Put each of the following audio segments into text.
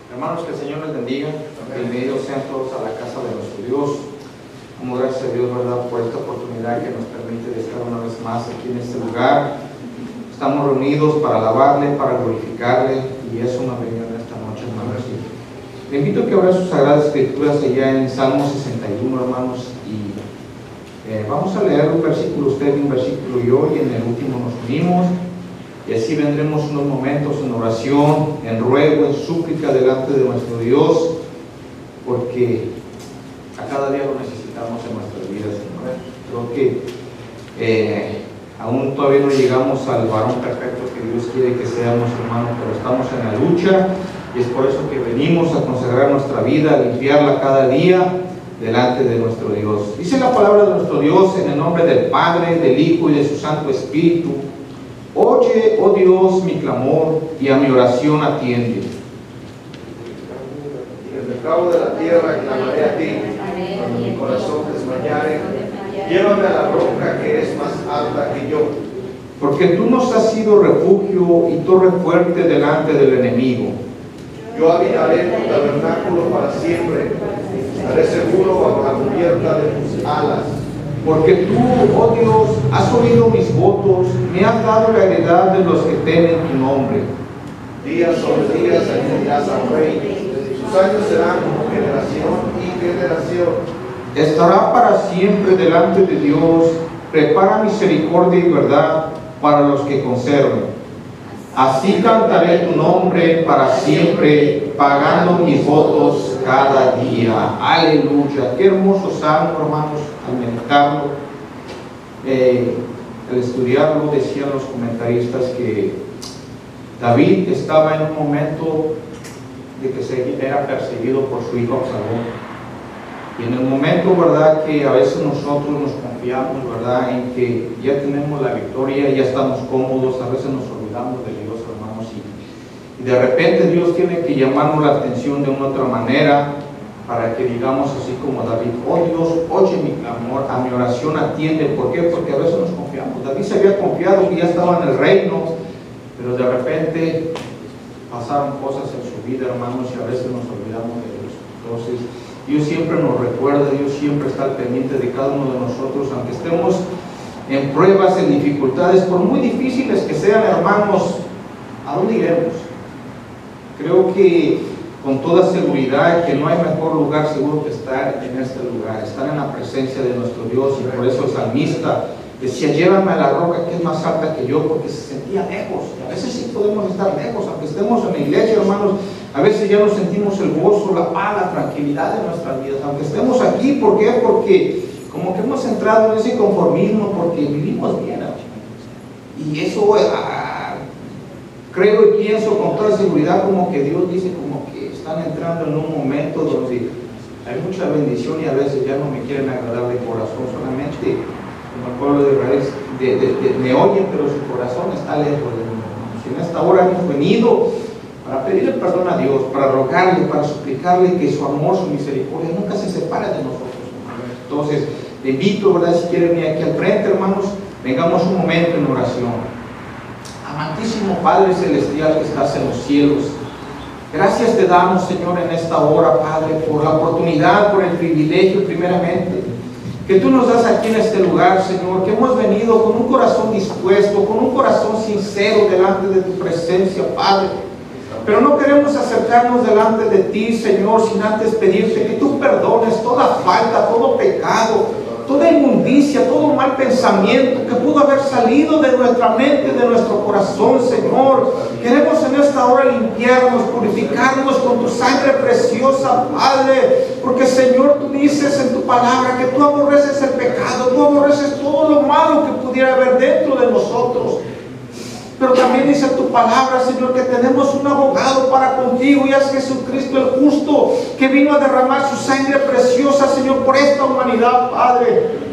Hermanos, que el Señor les bendiga. Bienvenidos sean todos a la casa de nuestro Dios. Damos gracias a Dios, ¿verdad?, por esta oportunidad que nos permite de estar una vez más aquí en este lugar. Estamos reunidos para alabarle, para glorificarle, y eso nos bendiga en esta noche, hermanos. Le invito a que abra sus sagradas escrituras allá en Salmo 61, hermanos, y vamos a leer un versículo usted y un versículo yo, y en el último nos unimos. Y así vendremos unos momentos en oración, en ruego, en súplica delante de nuestro Dios, porque a cada día lo necesitamos en nuestras vidas, Señor. Creo que aún todavía no llegamos al varón perfecto que Dios quiere que seamos, hermanos, pero estamos en la lucha, y es por eso que venimos a consagrar nuestra vida, a limpiarla cada día delante de nuestro Dios. Dice la palabra de nuestro Dios en el nombre del Padre, del Hijo y de su Santo Espíritu: oye, oh Dios, mi clamor, y a mi oración atiende. Desde el cabo de la tierra clamaré a ti, cuando mi corazón desmayare. Llévame a la roca que es más alta que yo. Porque tú nos has sido refugio y torre fuerte delante del enemigo. Yo habitaré en tu tabernáculo para siempre. Estaré seguro bajo la cubierta de tus alas. Porque tú, oh Dios, has oído mis votos, me has dado la heredad de los que temen tu nombre. Días sobre días añadirás al rey. Sus años serán como generación y generación. Estará para siempre delante de Dios, prepara misericordia y verdad para los que conserven. Así cantaré tu nombre para siempre, pagando mis votos cada día. Aleluya. Qué hermoso salmo, hermanos, al meditarlo. Al estudiarlo, decían los comentaristas que David estaba en un momento de que era perseguido por su hijo Absalón. Y en el momento, ¿verdad?, que a veces nosotros nos confiamos, ¿verdad?, en que ya tenemos la victoria, ya estamos cómodos, a veces nos olvidamos de Dios, hermanos, y de repente Dios tiene que llamarnos la atención de una otra manera, para que digamos así como David: oh Dios, oye mi clamor, a mi oración atiende. ¿Por qué? Porque a veces nos confiamos. David se había confiado que ya estaba en el reino, pero de repente pasaron cosas en su vida, hermanos, y a veces nos olvidamos de Dios. Entonces, Dios siempre nos recuerda, Dios siempre está al pendiente de cada uno de nosotros, aunque estemos en pruebas, en dificultades, por muy difíciles que sean, hermanos. ¿A dónde iremos? Creo que con toda seguridad que no hay mejor lugar seguro que estar en este lugar, estar en la presencia de nuestro Dios. Y por eso el salmista decía: llévame a la roca que es más alta que yo, porque se sentía lejos. Y a veces sí podemos estar lejos, aunque estemos en la iglesia, hermanos. A veces ya no sentimos el gozo, la paz, la tranquilidad de nuestras vidas, aunque estemos aquí. ¿Por qué? Porque como que hemos entrado en ese conformismo, porque vivimos bien, hermanos. Y eso creo y pienso con toda seguridad, como que Dios dice, como que están entrando en un momento donde hay mucha bendición, y a veces ya no me quieren agradar de corazón, solamente como el pueblo de Israel me oyen, pero su corazón está lejos de mí. Si en esta hora hemos venido para pedirle perdón a Dios, para rogarle, para suplicarle que su amor, su misericordia nunca se separe de nosotros. Entonces, le invito, ¿verdad?, si quieren venir aquí al frente, hermanos, vengamos un momento en oración. Amantísimo Padre Celestial que estás en los cielos, gracias te damos, Señor, en esta hora, Padre, por la oportunidad, por el privilegio, primeramente, que tú nos das aquí en este lugar, Señor, que hemos venido con un corazón dispuesto, con un corazón sincero delante de tu presencia, Padre. Pero no queremos acercarnos delante de ti, Señor, sin antes pedirte que tú perdones toda falta, todo pecado, toda inmundicia, todo mal pensamiento que pudo haber salido de nuestra mente, de nuestro corazón, Señor. Queremos en esta hora limpiarnos, purificarnos con tu sangre preciosa, Padre, porque, Señor, tú dices en tu palabra que tú aborreces el pecado, tú aborreces todo lo malo que pudiera haber dentro de nosotros. Pero también dice tu palabra, Señor, que tenemos un abogado para contigo, y es Jesucristo el justo, que vino a derramar su sangre preciosa, Señor, por esta humanidad, Padre.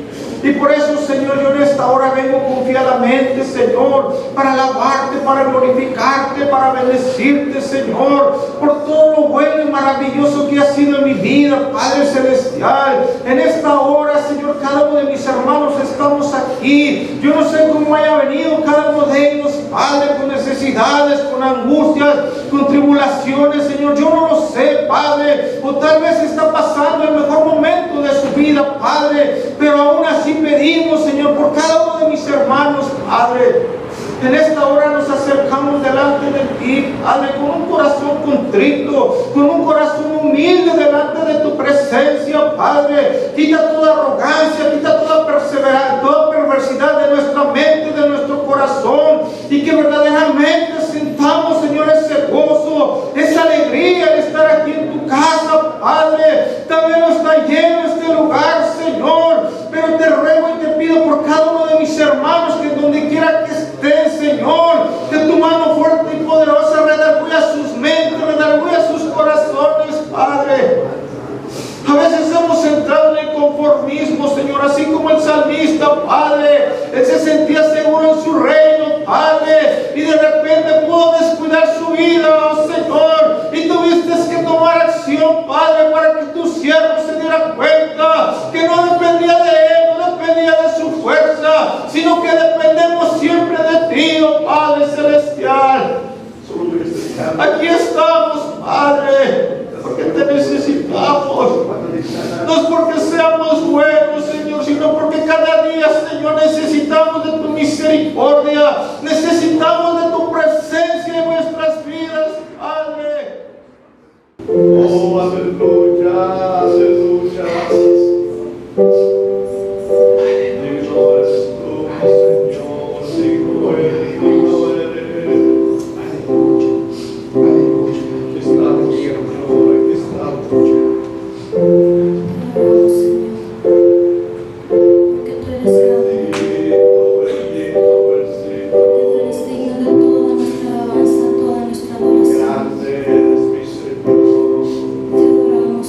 Y por eso, Señor, yo en esta hora vengo confiadamente, Señor, para alabarte, para glorificarte, para bendecirte, Señor, por todo lo bueno y maravilloso que ha sido en mi vida, Padre Celestial. En esta hora, Señor, cada uno de mis hermanos estamos aquí. Yo no sé cómo haya venido cada uno de ellos, Padre, con necesidades, con angustias, con tribulaciones, Señor. Yo no lo sé. Padre, o tal vez está pasando el mejor momento de su vida, Padre, pero aún así pedimos, Señor, por cada uno de mis hermanos, Padre. En esta hora nos acercamos delante de ti, Padre, con un corazón contrito, con un corazón humilde delante de tu presencia, Padre. Quita toda arrogancia, quita toda perseverancia, toda perversidad de nuestra mente, de nuestro corazón, y que verdaderamente sintamos, Señor, ese gozo, esa alegría de estar aquí en tu casa, Padre. También no está lleno este lugar, Señor, pero te ruego y te pido por cada uno de mis hermanos que donde quiera que estén, Señor, que tu mano fuerte y poderosa redarguya sus mentes, redarguya sus corazones, Padre. A veces hemos entrado en el conformismo, Señor, así como el salmista, Padre. Él se sentía seguro en su reino, Padre, y de repente pudo descuidar su vida, oh Señor, y tuviste que tomar acción, Padre, para que tu siervo se diera cuenta que no dependía de él, no dependía de su fuerza, sino que dependemos siempre de ti, oh Padre celestial. Aquí estamos, Padre, porque te necesitamos. No es porque seamos buenos, Señor, sino porque cada día, Señor, necesitamos de tu misericordia, necesitamos de tu presencia en nuestras vidas, Padre. Oh, aleluya, aleluya. Digno eres tú, Señor, digno eres, digno eres. Aquí estamos, Señor, aquí estamos. Te adoramos,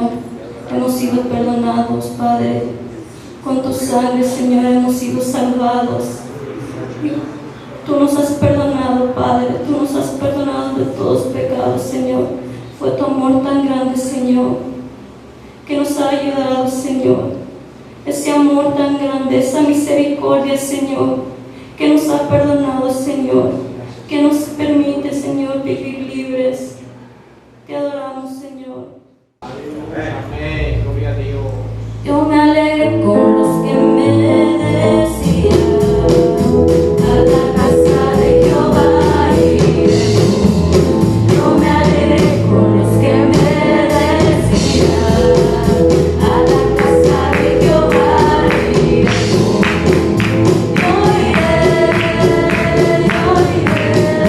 Señor, hemos sido perdonados, Padre. Con tu sangre, Señor, hemos sido salvados. Y tú nos has perdonado, Padre. Tú nos has perdonado de todos los pecados, Señor. Fue tu amor tan grande, Señor, que nos ha ayudado, Señor. Ese amor tan grande, esa misericordia, Señor, que nos ha perdonado, Señor, que nos permite, Señor, vivir libres. Te adoramos, Señor. Amén. Gloria a Dios. Yo me alegré con los que me decían, a la casa de Jehová iremos. Yo me alegré con los que me decían, a la casa de Jehová iremos. Yo iré, a la casa de Jehová yo iré.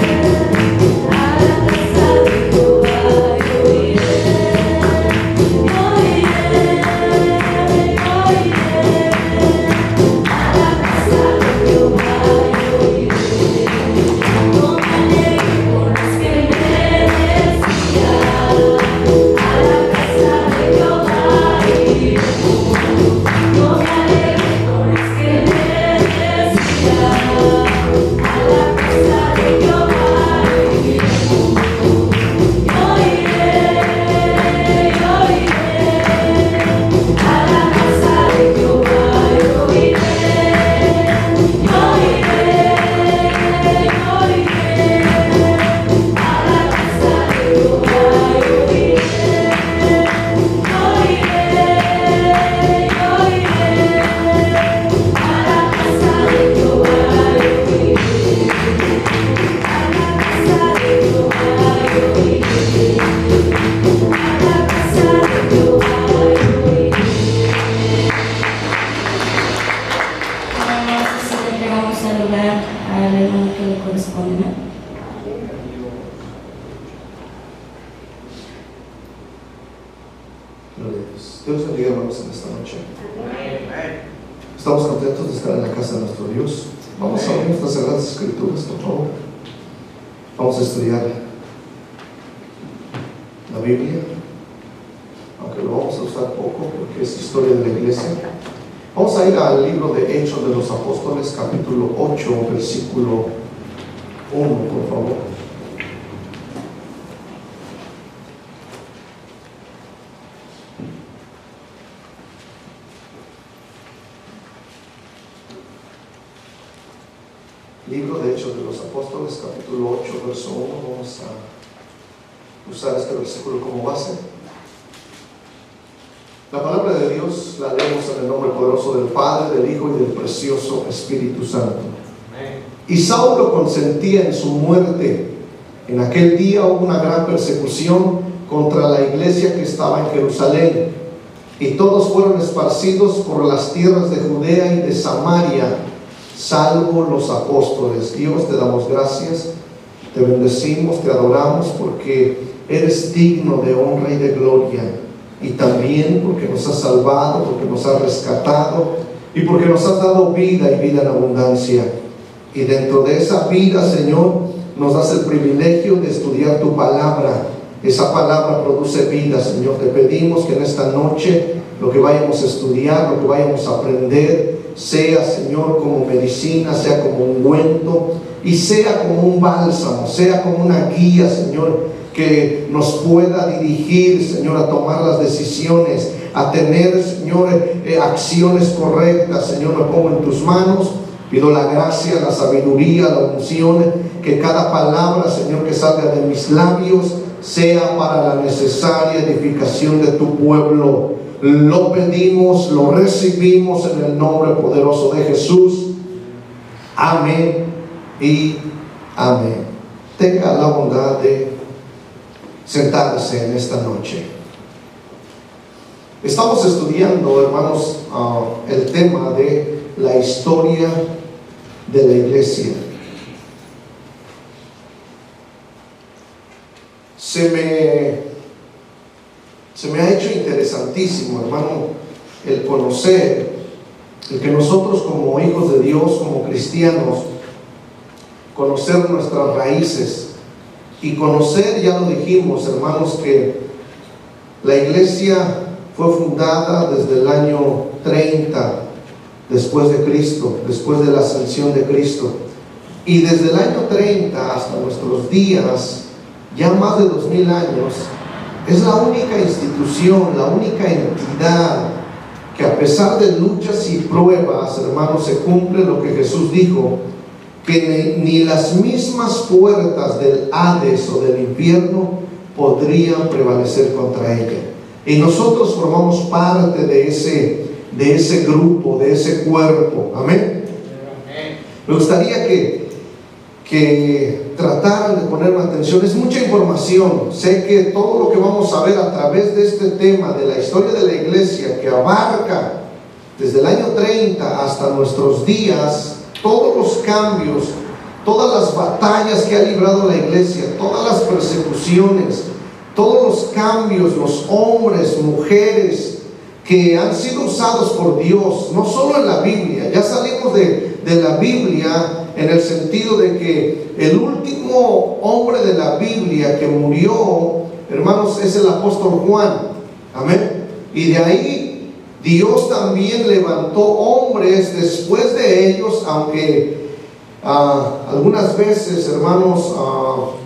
Dios bendiga, hermanos, en esta noche. Estamos contentos de estar en la casa de nuestro Dios. Vamos a abrir nuestras sagradas escrituras, por favor. Vamos a estudiar la Biblia, aunque lo vamos a usar poco porque es historia de la iglesia. Vamos a ir al libro de Hechos de los Apóstoles, capítulo 8, versículo 1, por favor. Libro de Hechos de los Apóstoles, capítulo 8, verso 1. Vamos a usar este versículo como base. La palabra de Dios la leemos en el nombre poderoso del Padre, del Hijo y del precioso Espíritu Santo. Y Saulo consentía en su muerte. En aquel día hubo una gran persecución contra la iglesia que estaba en Jerusalén, y todos fueron esparcidos por las tierras de Judea y de Samaria, salvo los apóstoles. Dios, te damos gracias, te bendecimos, te adoramos porque eres digno de honra y de gloria, y también porque nos has salvado, porque nos has rescatado y porque nos has dado vida y vida en abundancia. Y dentro de esa vida, Señor, nos das el privilegio de estudiar tu palabra. Esa palabra produce vida, Señor. Te pedimos que en esta noche lo que vayamos a estudiar, lo que vayamos a aprender, sea, Señor, como medicina, sea como ungüento y sea como un bálsamo, sea como una guía, Señor, que nos pueda dirigir, Señor, a tomar las decisiones, a tener, Señor, acciones correctas. Señor, me pongo en tus manos, pido la gracia, la sabiduría, la unción, que cada palabra, Señor, que salga de mis labios sea para la necesaria edificación de tu pueblo. Lo pedimos, lo recibimos en el nombre poderoso de Jesús. Amén y amén. Tenga la bondad de sentarse en esta noche. Estamos estudiando, hermanos, el tema de la historia de la iglesia. Se me ha hecho interesantísimo, hermano, el conocer, el que nosotros como hijos de Dios, como cristianos, conocer nuestras raíces y conocer, ya lo dijimos, hermanos, que la iglesia fue fundada desde el año 30 después de Cristo, después de la ascensión de Cristo. Y desde el año 30 hasta nuestros días, ya más de 2000 años, es la única institución, la única entidad que a pesar de luchas y pruebas, hermanos, se cumple lo que Jesús dijo, que ni las mismas puertas del Hades o del infierno podrían prevalecer contra ella. Y nosotros formamos parte de ese grupo, de ese cuerpo. Amén. Me gustaría que trataran de ponerme atención. Es mucha información. Sé que todo lo que vamos a ver a través de este tema de la historia de la iglesia, que abarca desde el año 30 hasta nuestros días, todos los cambios, todas las batallas que ha librado la iglesia, todas las persecuciones, todos los cambios, los hombres, mujeres que han sido usados por Dios, no solo en la Biblia. Ya salimos de la Biblia en el sentido de que el último hombre de la Biblia que murió, hermanos, es el apóstol Juan. Amén. Y de ahí Dios también levantó hombres después de ellos, aunque algunas veces, hermanos,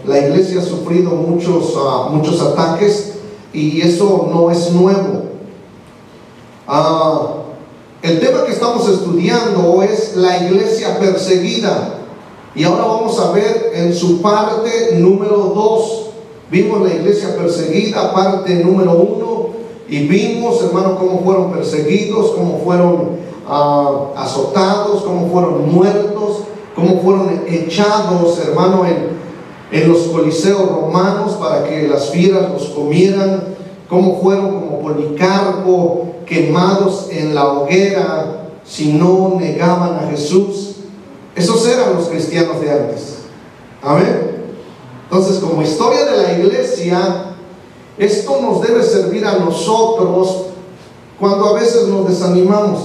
la iglesia ha sufrido muchos ataques, y eso no es nuevo. El tema que estamos estudiando es la iglesia perseguida, y ahora vamos a ver en su parte número 2. Vimos la iglesia perseguida, parte número 1, y vimos, hermano, cómo fueron perseguidos, cómo fueron azotados, cómo fueron muertos, cómo fueron echados, hermano, en los coliseos romanos para que las fieras los comieran, cómo fueron como Policarpo quemados en la hoguera si no negaban a Jesús. Esos eran los cristianos de antes. Amén. Entonces, como historia de la iglesia, esto nos debe servir a nosotros cuando a veces nos desanimamos,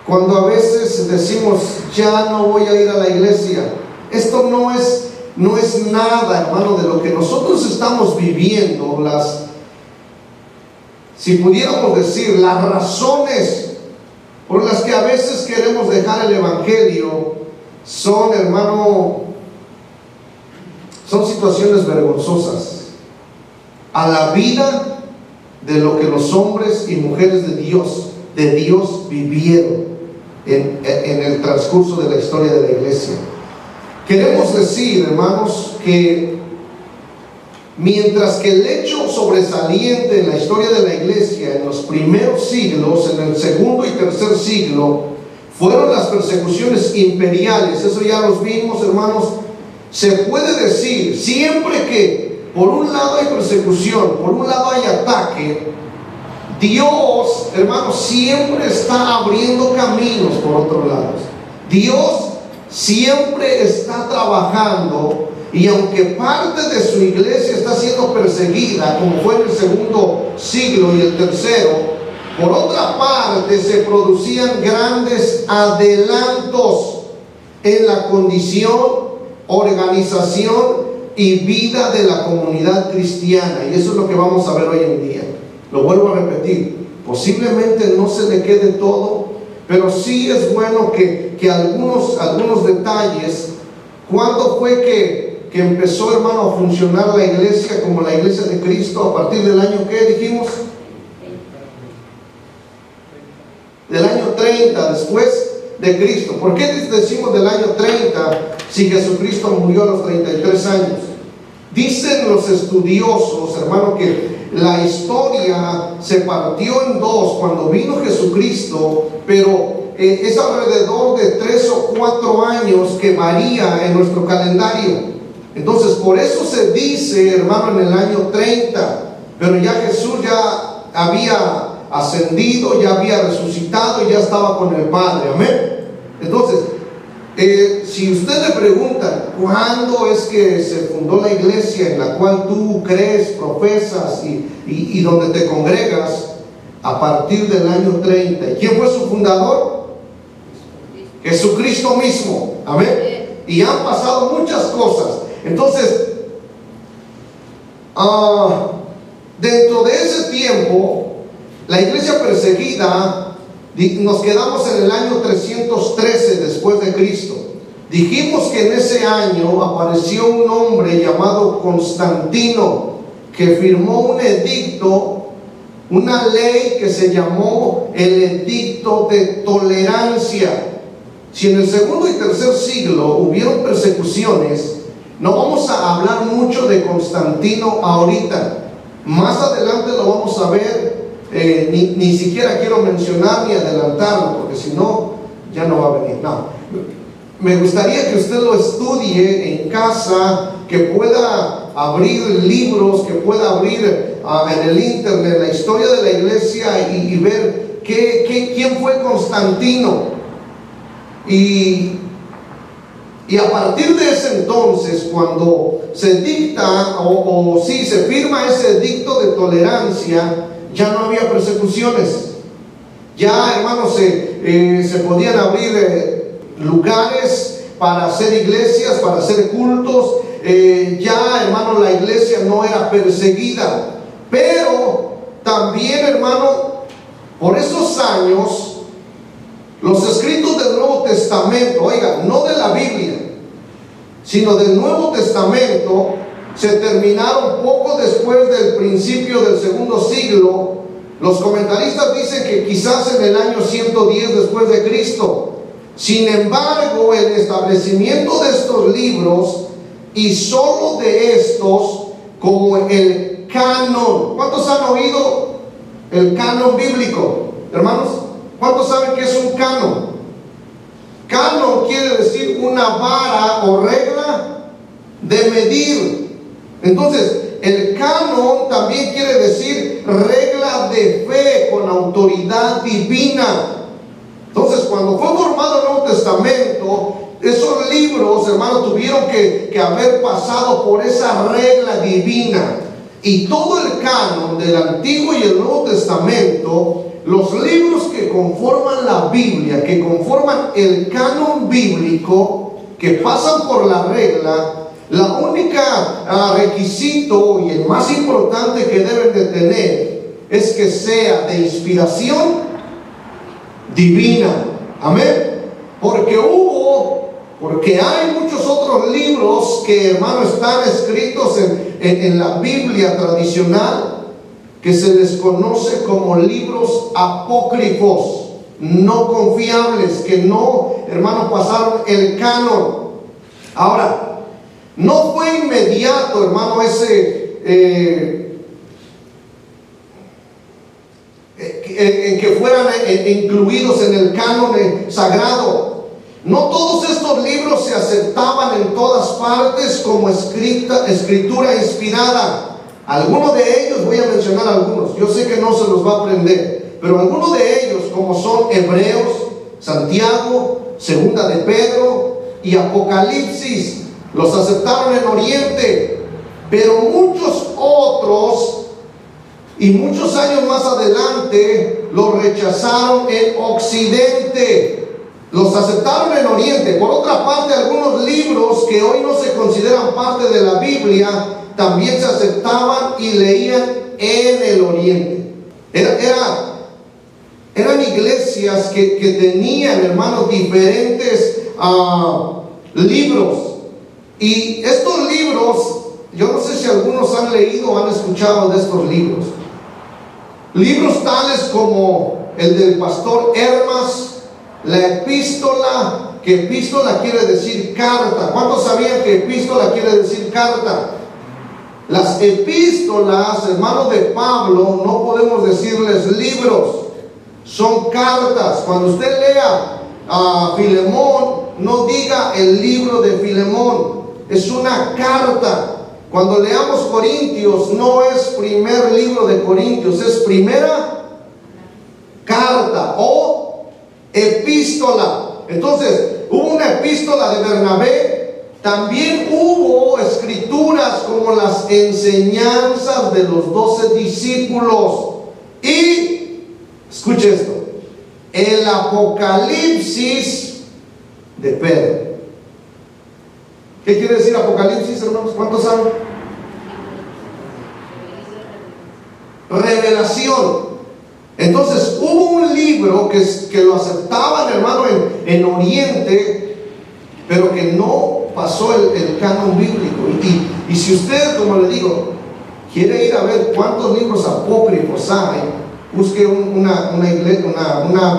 cuando a veces decimos, ya no voy a ir a la iglesia. Esto no es nada, hermano, de lo que nosotros estamos viviendo. Si pudiéramos decir, las razones por las que a veces queremos dejar el evangelio son, hermano, son situaciones vergonzosas a la vida de lo que los hombres y mujeres de Dios vivieron en el transcurso de la historia de la iglesia. Queremos decir, hermanos, que mientras que el hecho sobresaliente en la historia de la iglesia en los primeros siglos, en el segundo y tercer siglo, fueron las persecuciones imperiales, eso ya los vimos, hermanos. Se puede decir, siempre que por un lado hay persecución, por un lado hay ataque, Dios, hermanos, siempre está abriendo caminos por otro lado. Dios siempre está trabajando, y aunque parte de su iglesia está siendo perseguida, como fue en el segundo siglo y el tercero, por otra parte se producían grandes adelantos en la condición, organización y vida de la comunidad cristiana. Y eso es lo que vamos a ver hoy en día. Lo vuelvo a repetir, posiblemente no se le quede todo, pero sí es bueno que algunos detalles. ¿Cuándo fue que empezó, hermano, a funcionar la iglesia como la iglesia de Cristo? A partir del año, ¿qué dijimos? Del año 30 después de Cristo. ¿Por qué decimos del año 30 si Jesucristo murió a los 33 años? Dicen los estudiosos, hermano, que la historia se partió en dos cuando vino Jesucristo, pero es alrededor de 3 o 4 años que varía en nuestro calendario. Entonces, por eso se dice, hermano, en el año 30, pero ya Jesús ya había ascendido, ya había resucitado y ya estaba con el Padre. Amén. Entonces, si usted le pregunta cuándo es que se fundó la iglesia en la cual tú crees, profesas y donde te congregas, a partir del año 30. ¿Y quién fue su fundador? Jesucristo mismo. Amén. Y han pasado muchas cosas. Entonces, dentro de ese tiempo, la iglesia perseguida, nos quedamos en el año 313 después de Cristo. Dijimos que en ese año apareció un hombre llamado Constantino, que firmó un edicto, una ley que se llamó el Edicto de Tolerancia. Si en el segundo y tercer siglo hubieron persecuciones, no vamos a hablar mucho de Constantino ahorita. Más adelante lo vamos a ver. Ni siquiera quiero mencionar ni adelantarlo, porque si no, ya no va a venir. No. Me gustaría que usted lo estudie en casa, que pueda abrir libros, que pueda abrir en el internet la historia de la iglesia y ver quién fue Constantino. Y a partir de ese entonces, cuando se dicta o si se firma ese edicto de tolerancia, ya no había persecuciones. Ya, hermanos, se podían abrir lugares para hacer iglesias, para hacer cultos. Ya, hermano, la iglesia no era perseguida. Pero también, hermano, por esos años, los escritos del Nuevo Testamento, oiga, no de la Biblia, sino del Nuevo Testamento, se terminaron poco después del principio del segundo siglo. Los comentaristas dicen que quizás en el año 110 después de Cristo. Sin embargo, el establecimiento de estos libros, y solo de estos, como el canon. ¿Cuántos han oído el canon bíblico, hermanos? ¿Cuántos saben qué es un canon? Canon quiere decir una vara o regla de medir. Entonces, el canon también quiere decir regla de fe con autoridad divina. Entonces, cuando fue formado el Nuevo Testamento, esos libros, hermanos, tuvieron que haber pasado por esa regla divina. Y todo el canon del Antiguo y el Nuevo Testamento, los libros que conforman la Biblia, que conforman el canon bíblico, que pasan por la regla, la única requisito y el más importante que deben de tener es que sea de inspiración divina. Amén. Porque hay muchos otros libros que, hermano, están escritos en la Biblia tradicional, que se les conoce como libros apócrifos, no confiables, que no, hermano, pasaron el canon. Ahora, no fue inmediato, hermano, en que fueran incluidos en el canon sagrado. No todos estos libros se aceptaban en todas partes como escritura inspirada. Algunos de ellos, voy a mencionar algunos, yo sé que no se los va a aprender, pero algunos de ellos, como son Hebreos, Santiago, Segunda de Pedro y Apocalipsis, los aceptaron en Oriente. Pero muchos otros, y muchos años más adelante, los rechazaron en Occidente. Los aceptaron en Oriente. Por otra parte, algunos libros que hoy no se consideran parte de la Biblia también se aceptaban y leían en el Oriente. Eran iglesias que tenían, hermanos, diferentes libros. Y estos libros, yo no sé si algunos han leído o han escuchado de estos libros. Libros tales como el del pastor Hermas, la epístola, que epístola quiere decir carta. ¿Cuántos sabían que epístola quiere decir carta? Las epístolas, hermanos, de Pablo, no podemos decirles libros, son cartas. Cuando usted lea a Filemón, no diga el libro de Filemón, es una carta. Cuando leamos Corintios, no es primer libro de Corintios, es primera carta o epístola. Entonces, hubo una epístola de Bernabé. También hubo escrituras como las enseñanzas de los 12 discípulos. Y, escuche esto, el Apocalipsis de Pedro. ¿Qué quiere decir Apocalipsis, hermanos? ¿Cuántos saben? Revelación. Entonces hubo un libro que lo aceptaban, hermano, en Oriente, pero que no pasó el canon bíblico. Y si usted, como le digo, quiere ir a ver cuántos libros apócrifos hay, busque una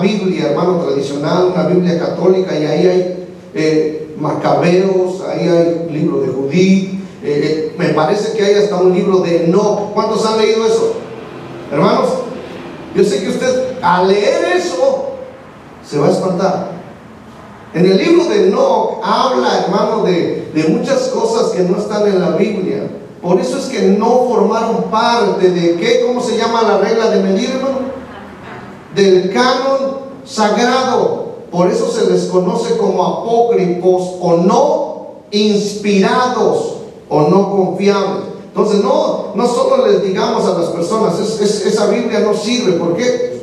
Biblia, hermano, tradicional, una Biblia católica, y ahí hay Macabeos, ahí hay libro de Judith, me parece que hay hasta un libro de Enoch. ¿Cuántos han leído eso, hermanos? Yo sé que usted al leer eso se va a espantar. En el libro de Enoch habla, hermano, de muchas cosas que no están en la Biblia. Por eso es que no formaron parte de ¿qué? ¿Cómo se llama la regla de medir, hermano? Del canon sagrado. Por eso se les conoce como apócrifos o no inspirados o no confiables. Entonces no solo les digamos a las personas esa Biblia no sirve. ¿Por qué?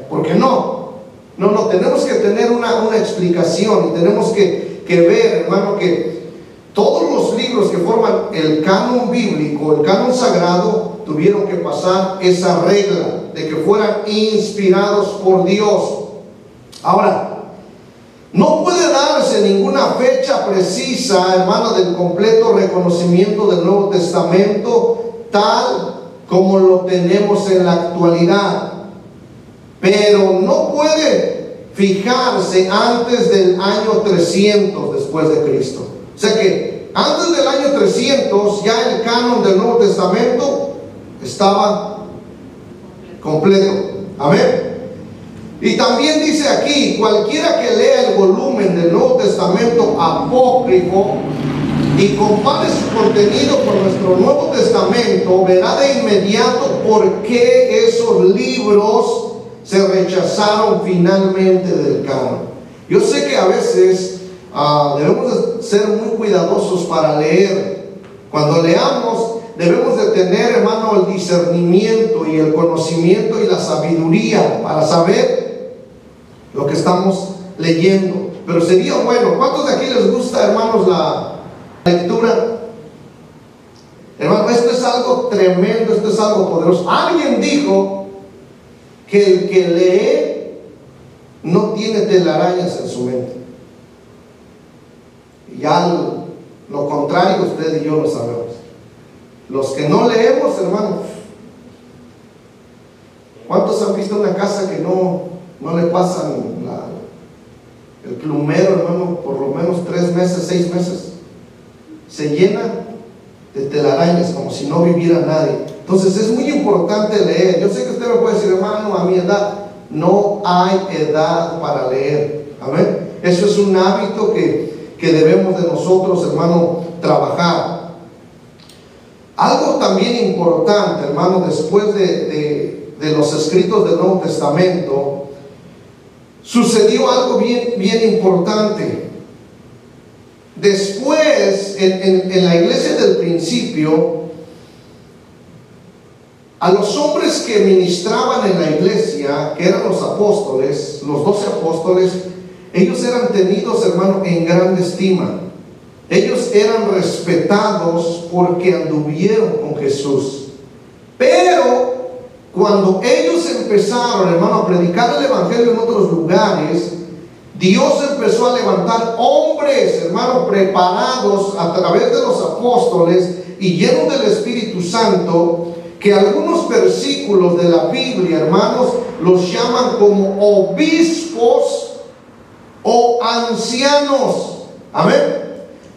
Porque no, tenemos que tener una explicación, y tenemos que ver, hermano, que todos los libros que forman el canon bíblico, el canon sagrado, tuvieron que pasar esa regla de que fueran inspirados por Dios. Ahora, no puede darse ninguna fecha precisa, hermano, del completo reconocimiento del Nuevo Testamento tal como lo tenemos en la actualidad, pero no puede fijarse antes del año 300 después de Cristo. O sea que antes del año 300 ya el canon del Nuevo Testamento estaba completo. Amén. Y también dice aquí, cualquiera que lea el volumen del Nuevo Testamento apócrifo y compare su contenido con nuestro Nuevo Testamento, verá de inmediato por qué esos libros se rechazaron finalmente del canon. Yo sé que a veces debemos de ser muy cuidadosos para leer. Cuando leamos, debemos de tener, hermano, el discernimiento y el conocimiento y la sabiduría para saber lo que estamos leyendo. Pero sería bueno, ¿cuántos de aquí les gusta, hermanos, la lectura? Hermano, esto es algo tremendo, esto es algo poderoso. Alguien dijo que el que lee no tiene telarañas en su mente. Y ya lo contrario, usted y yo lo sabemos. Los que no leemos, hermano, ¿cuántos han visto una casa que no le pasan el plumero, hermano, por lo menos 3 meses, 6 meses? Se llena de telarañas como si no viviera nadie. Entonces es muy importante leer. Yo sé que usted me puede decir, hermano, a mi edad. No hay edad para leer. Amén. Eso es un hábito que debemos de nosotros, hermano, trabajar. Algo también importante, hermano, después de los escritos del Nuevo Testamento, sucedió algo bien importante. Después, en la iglesia del principio, a los hombres que ministraban en la iglesia, que eran los apóstoles, los 12 apóstoles, ellos eran tenidos, hermano, en gran estima. Ellos eran respetados porque anduvieron con Jesús. Pero cuando ellos empezaron, hermano, a predicar el evangelio en otros lugares, Dios empezó a levantar hombres, hermano, preparados a través de los apóstoles y llenos del Espíritu Santo, que algunos versículos de la Biblia, hermanos, los llaman como obispos o ancianos. Amén.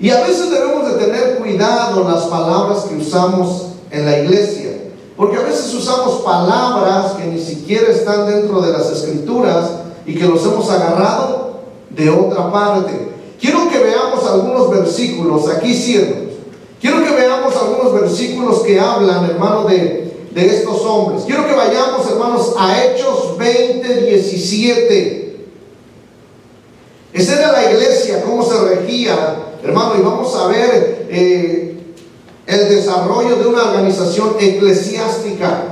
Y a veces debemos de tener cuidado las palabras que usamos en la iglesia, porque a veces usamos palabras que ni siquiera están dentro de las escrituras y que los hemos agarrado de otra parte. Quiero que veamos algunos versículos, aquí cierro. Quiero que veamos algunos versículos que hablan, hermano, de estos hombres. Quiero que vayamos, hermanos, a Hechos 20:17. Esa era la iglesia, cómo se regía, hermano, y vamos a ver el desarrollo de una organización eclesiástica.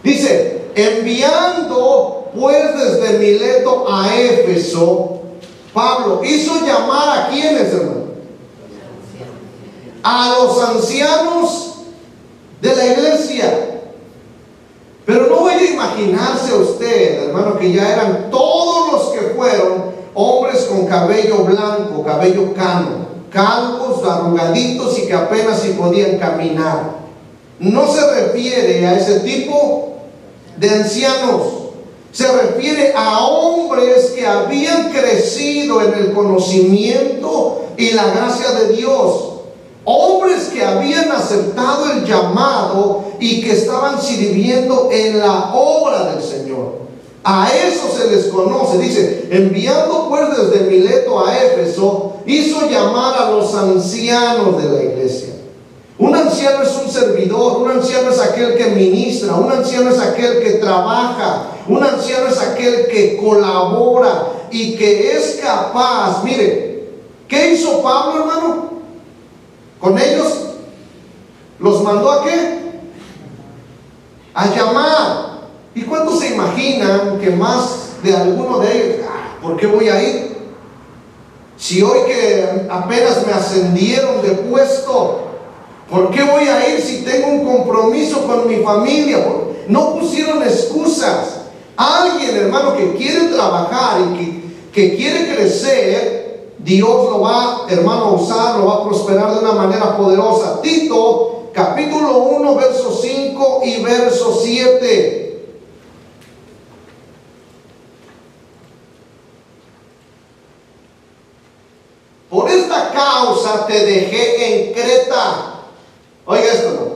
Dice, enviando pues desde Mileto a Éfeso, Pablo hizo llamar a quienes, hermano, a los ancianos de la iglesia. Pero no vaya a imaginarse usted, hermano, que ya eran todos los que fueron hombres con cabello blanco, cabello cano, calvos, arrugaditos y que apenas si podían caminar. No se refiere a ese tipo de ancianos. Se refiere a hombres que habían crecido en el conocimiento y la gracia de Dios. Hombres que habían aceptado el llamado y que estaban sirviendo en la obra del Señor. A eso se les conoce. Dice, enviando pues desde Mileto a Éfeso, hizo llamar a los ancianos de la iglesia. Un anciano es un servidor, un anciano es aquel que ministra, un anciano es aquel que trabaja, un anciano es aquel que colabora y que es capaz. Mire, ¿qué hizo Pablo, hermano? Con ellos los mandó ¿a qué? A llamar. ¿Y cuántos se imaginan que más de alguno de ellos, ¿por qué voy a ir? Si hoy que apenas me ascendieron de puesto, ¿por qué voy a ir si tengo un compromiso con mi familia? No pusieron excusas. Alguien, hermano, que quiere trabajar y que quiere crecer, Dios lo va, hermano, a usar, lo va a prosperar de una manera poderosa. Tito, capítulo 1, verso 5 y verso 7. Por esta causa te dejé en Creta. Oiga esto, ¿no?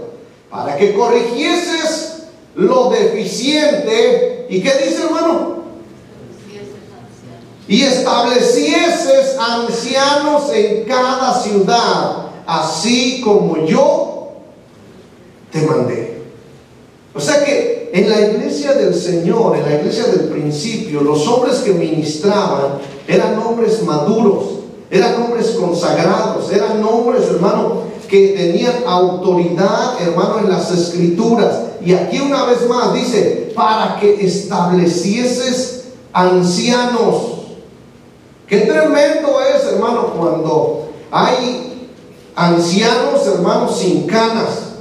Para que corrigieses lo deficiente. ¿Y qué dice, hermano? Y establecieses ancianos en cada ciudad, así como yo te mandé. O sea que en la iglesia del Señor, en la iglesia del principio, los hombres que ministraban eran hombres maduros, eran hombres consagrados, eran hombres, hermano, que tenían autoridad, hermano, en las escrituras. Y aquí una vez más dice, para que establecieses ancianos. Qué tremendo es, hermano, cuando hay ancianos, hermanos, sin canas,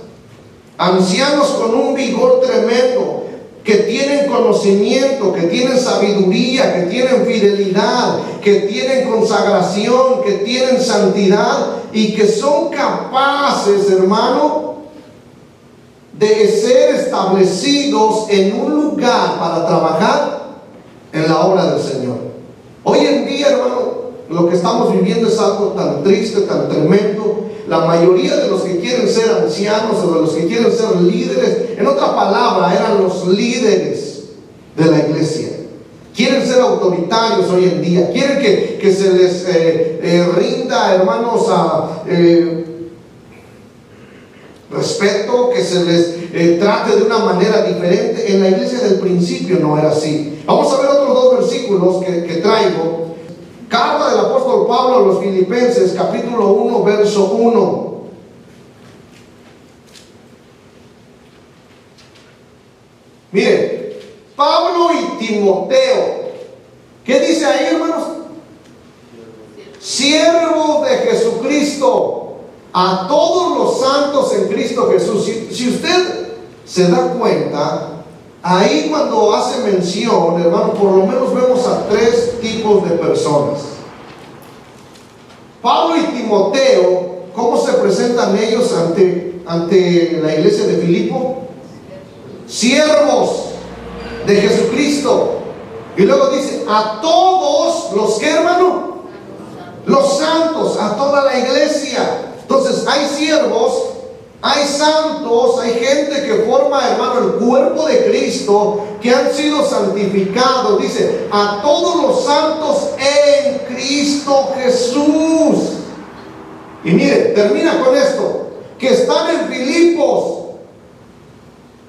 ancianos con un vigor tremendo, que tienen conocimiento, que tienen sabiduría, que tienen fidelidad, que tienen consagración, que tienen santidad y que son capaces, hermano, de ser establecidos en un lugar para trabajar en la obra del Señor. Hoy en día, hermano, lo que estamos viviendo es algo tan triste, tan tremendo. La mayoría de los que quieren ser ancianos o de los que quieren ser líderes, en otra palabra, eran los líderes de la iglesia. Quieren ser autoritarios hoy en día. Quieren que se les rinda, hermanos, respeto, que se les trate de una manera diferente. En la iglesia del principio no era así. Vamos a ver otros dos versículos que traigo. Carta del apóstol Pablo a los Filipenses, capítulo 1, verso 1. Mire, Pablo y Timoteo. ¿Qué dice ahí, hermanos? Siervos de Jesucristo, a todos los santos en Cristo Jesús. Si usted se da cuenta, ahí cuando hace mención, hermano, por lo menos vemos a tres tipos de personas. Pablo y Timoteo, ¿cómo se presentan ellos ante la iglesia de Filipo? Siervos de Jesucristo. Y luego dice, a todos los que, hermano, los santos, a toda la iglesia. Entonces hay siervos, hay santos, hay gente que forma, hermano, el cuerpo de Cristo, que han sido santificados. Dice, a todos los santos en Cristo Jesús. Y mire, termina con esto, que están en Filipos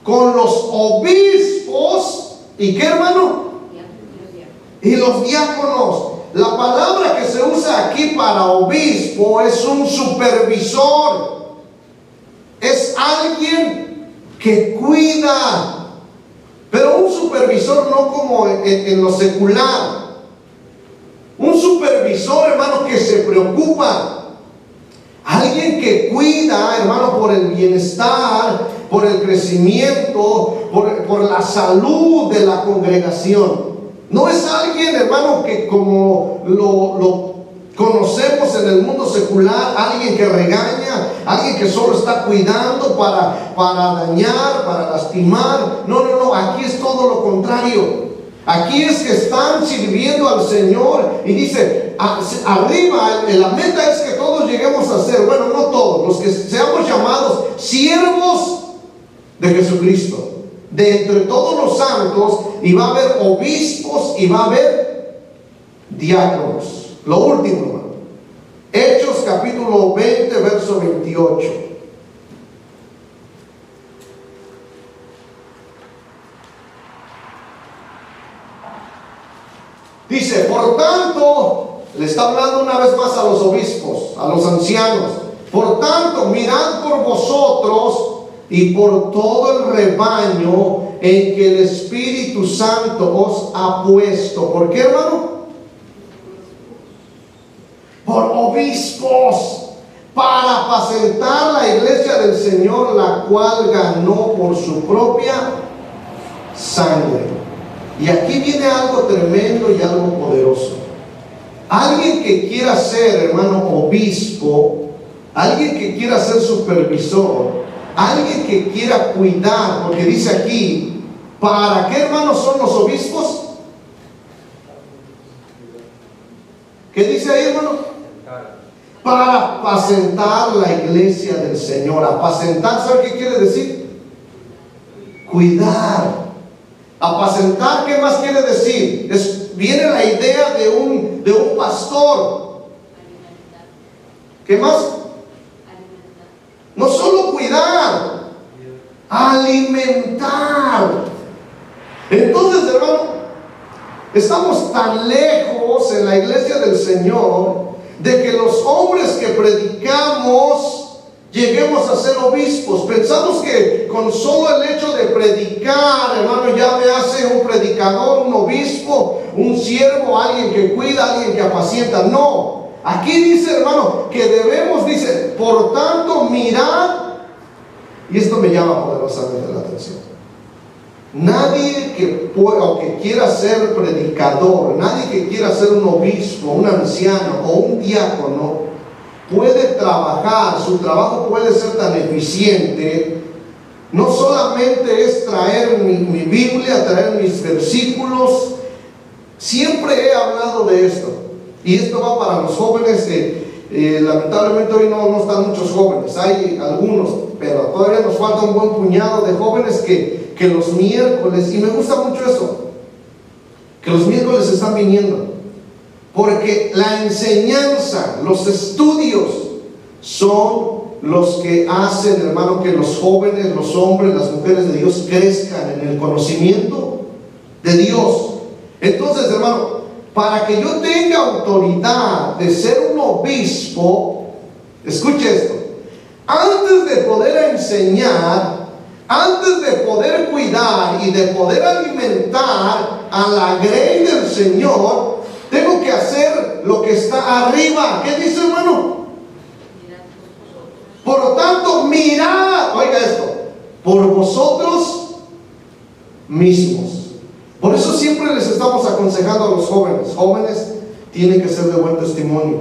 con los obispos. ¿Y qué, hermano? Y los diáconos. La palabra que se usa aquí para obispo es un supervisor. Es alguien que cuida, pero un supervisor no como en lo secular. Un supervisor, hermano, que se preocupa. Alguien que cuida, hermano, por el bienestar, por el crecimiento, por la salud de la congregación. No es alguien, hermano, que como lo conocemos en el mundo secular, alguien que regaña, alguien que solo está cuidando para dañar, para lastimar. No, aquí es todo lo contrario. Aquí es que están sirviendo al Señor y dice, arriba, la meta es que todos lleguemos a ser, bueno, no todos, los que seamos llamados siervos de Jesucristo, de entre todos los santos, y va a haber obispos y va a haber diáconos. Lo último, hermano, Hechos capítulo 20, verso 28. Dice, por tanto, le está hablando una vez más a los obispos, a los ancianos. Por tanto, mirad por vosotros y por todo el rebaño en que el Espíritu Santo os ha puesto. ¿Por qué, hermano? Por obispos, para apacentar la iglesia del Señor, la cual ganó por su propia sangre. Y aquí viene algo tremendo y algo poderoso. Alguien que quiera ser, hermano, obispo, alguien que quiera ser supervisor, alguien que quiera cuidar, porque dice aquí, ¿para qué, hermanos, son los obispos? ¿Qué dice ahí, hermano? Para apacentar la iglesia del Señor. Apacentar, ¿sabe qué quiere decir? Cuidar. Apacentar, ¿qué más quiere decir? Viene la idea de un pastor. ¿Qué más? No solo cuidar, alimentar. Entonces, hermano, estamos tan lejos en la iglesia del Señor de que los hombres que predicamos lleguemos a ser obispos. Pensamos que con solo el hecho de predicar, hermano, ya me hace un predicador, un obispo, un siervo, alguien que cuida, alguien que apacienta. No, aquí dice, hermano, que debemos, dice, por tanto, mirad, y esto me llama poderosamente la atención. Nadie que pueda o que quiera ser predicador, nadie que quiera ser un obispo, un anciano o un diácono puede trabajar, su trabajo puede ser tan eficiente. No solamente es traer mi Biblia, traer mis versículos. Siempre he hablado de esto, y esto va para los jóvenes. Lamentablemente hoy no están muchos jóvenes, hay algunos, pero todavía nos falta un buen puñado de jóvenes que los miércoles, y me gusta mucho eso, que los miércoles están viniendo, porque la enseñanza, los estudios son los que hacen, hermano, que los jóvenes, los hombres, las mujeres de Dios crezcan en el conocimiento de Dios. Entonces, hermano, para que yo tenga autoridad de ser un obispo, escuche esto, antes de poder enseñar, antes de poder cuidar y de poder alimentar a la grey del Señor, tengo que hacer lo que está arriba. ¿Qué dice, hermano? Por lo tanto, mirad, oiga esto, por vosotros mismos. Por eso siempre les estamos aconsejando a los jóvenes. Jóvenes tienen que ser de buen testimonio.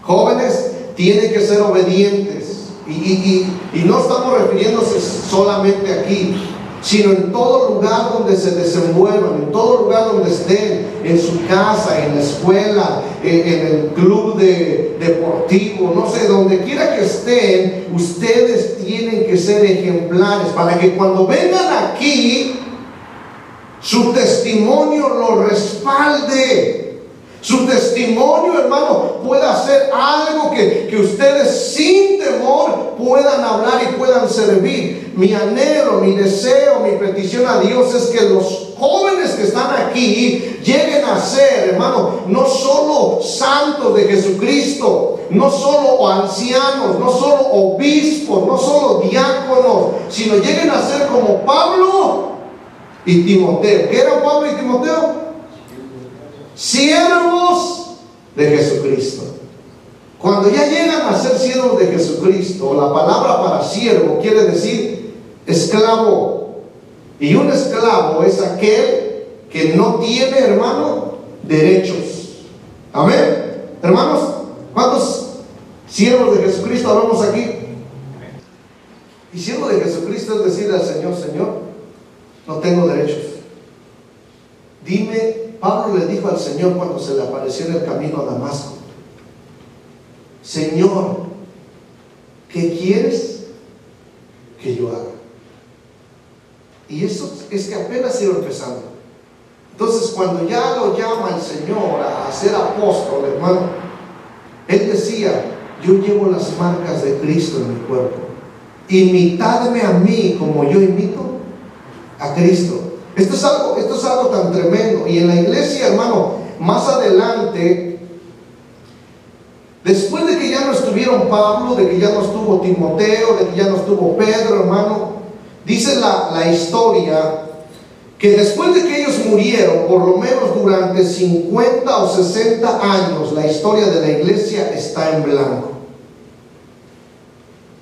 Jóvenes tienen que ser obedientes. Y no estamos refiriéndose solamente aquí, sino en todo lugar donde se desenvuelvan, en todo lugar donde estén, en su casa, en la escuela, en el club deportivo, no sé, donde quiera que estén, ustedes tienen que ser ejemplares para que cuando vengan aquí, su testimonio lo respalde. Su testimonio, hermano, pueda hacer algo que ustedes sin temor puedan hablar y puedan servir. Mi anhelo, mi deseo, mi petición a Dios es que los jóvenes que están aquí lleguen a ser, hermano, no solo santos de Jesucristo, no solo ancianos, no solo obispos, no solo diáconos, sino lleguen a ser como Pablo y Timoteo. ¿Qué eran Pablo y Timoteo? Siervos de Jesucristo. Cuando ya llegan a ser siervos de Jesucristo, la palabra para siervo quiere decir esclavo. Y un esclavo es aquel que no tiene, hermano, derechos. Amén. Hermanos, ¿cuántos siervos de Jesucristo hablamos aquí? Y siervo de Jesucristo es decirle al Señor: Señor, no tengo derechos. Dime, Pablo le dijo al Señor cuando se le apareció en el camino a Damasco: Señor, ¿qué quieres que yo haga? Y eso es que apenas iba empezando. Entonces, cuando ya lo llama el Señor a ser apóstol, hermano, él decía: yo llevo las marcas de Cristo en mi cuerpo. Imitadme a mí como yo imito a Cristo. Esto es algo tan tremendo. Y en la iglesia, hermano, más adelante, después de que ya no estuvieron Pablo, de que ya no estuvo Timoteo, de que ya no estuvo Pedro, hermano, dice la historia que después de que ellos murieron, por lo menos durante 50 o 60 años, la historia de la iglesia está en blanco.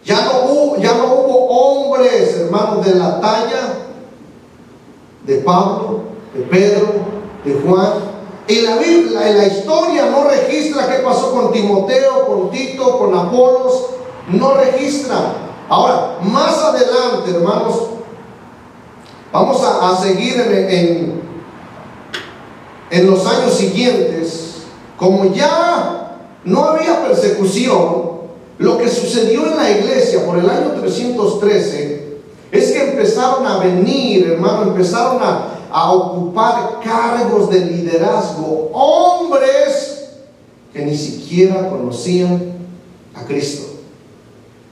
Ya no hubo hombres, hermanos, de la talla de Pablo, de Pedro, de Juan. Y la historia no registra qué pasó con Timoteo, con Tito, con Apolos. No registra. Ahora, más adelante, hermanos, vamos a seguir en los años siguientes. Como ya no había persecución, lo que sucedió en la iglesia por el año 313 es que empezaron a venir, hermano, empezaron a ocupar cargos de liderazgo hombres que ni siquiera conocían a Cristo.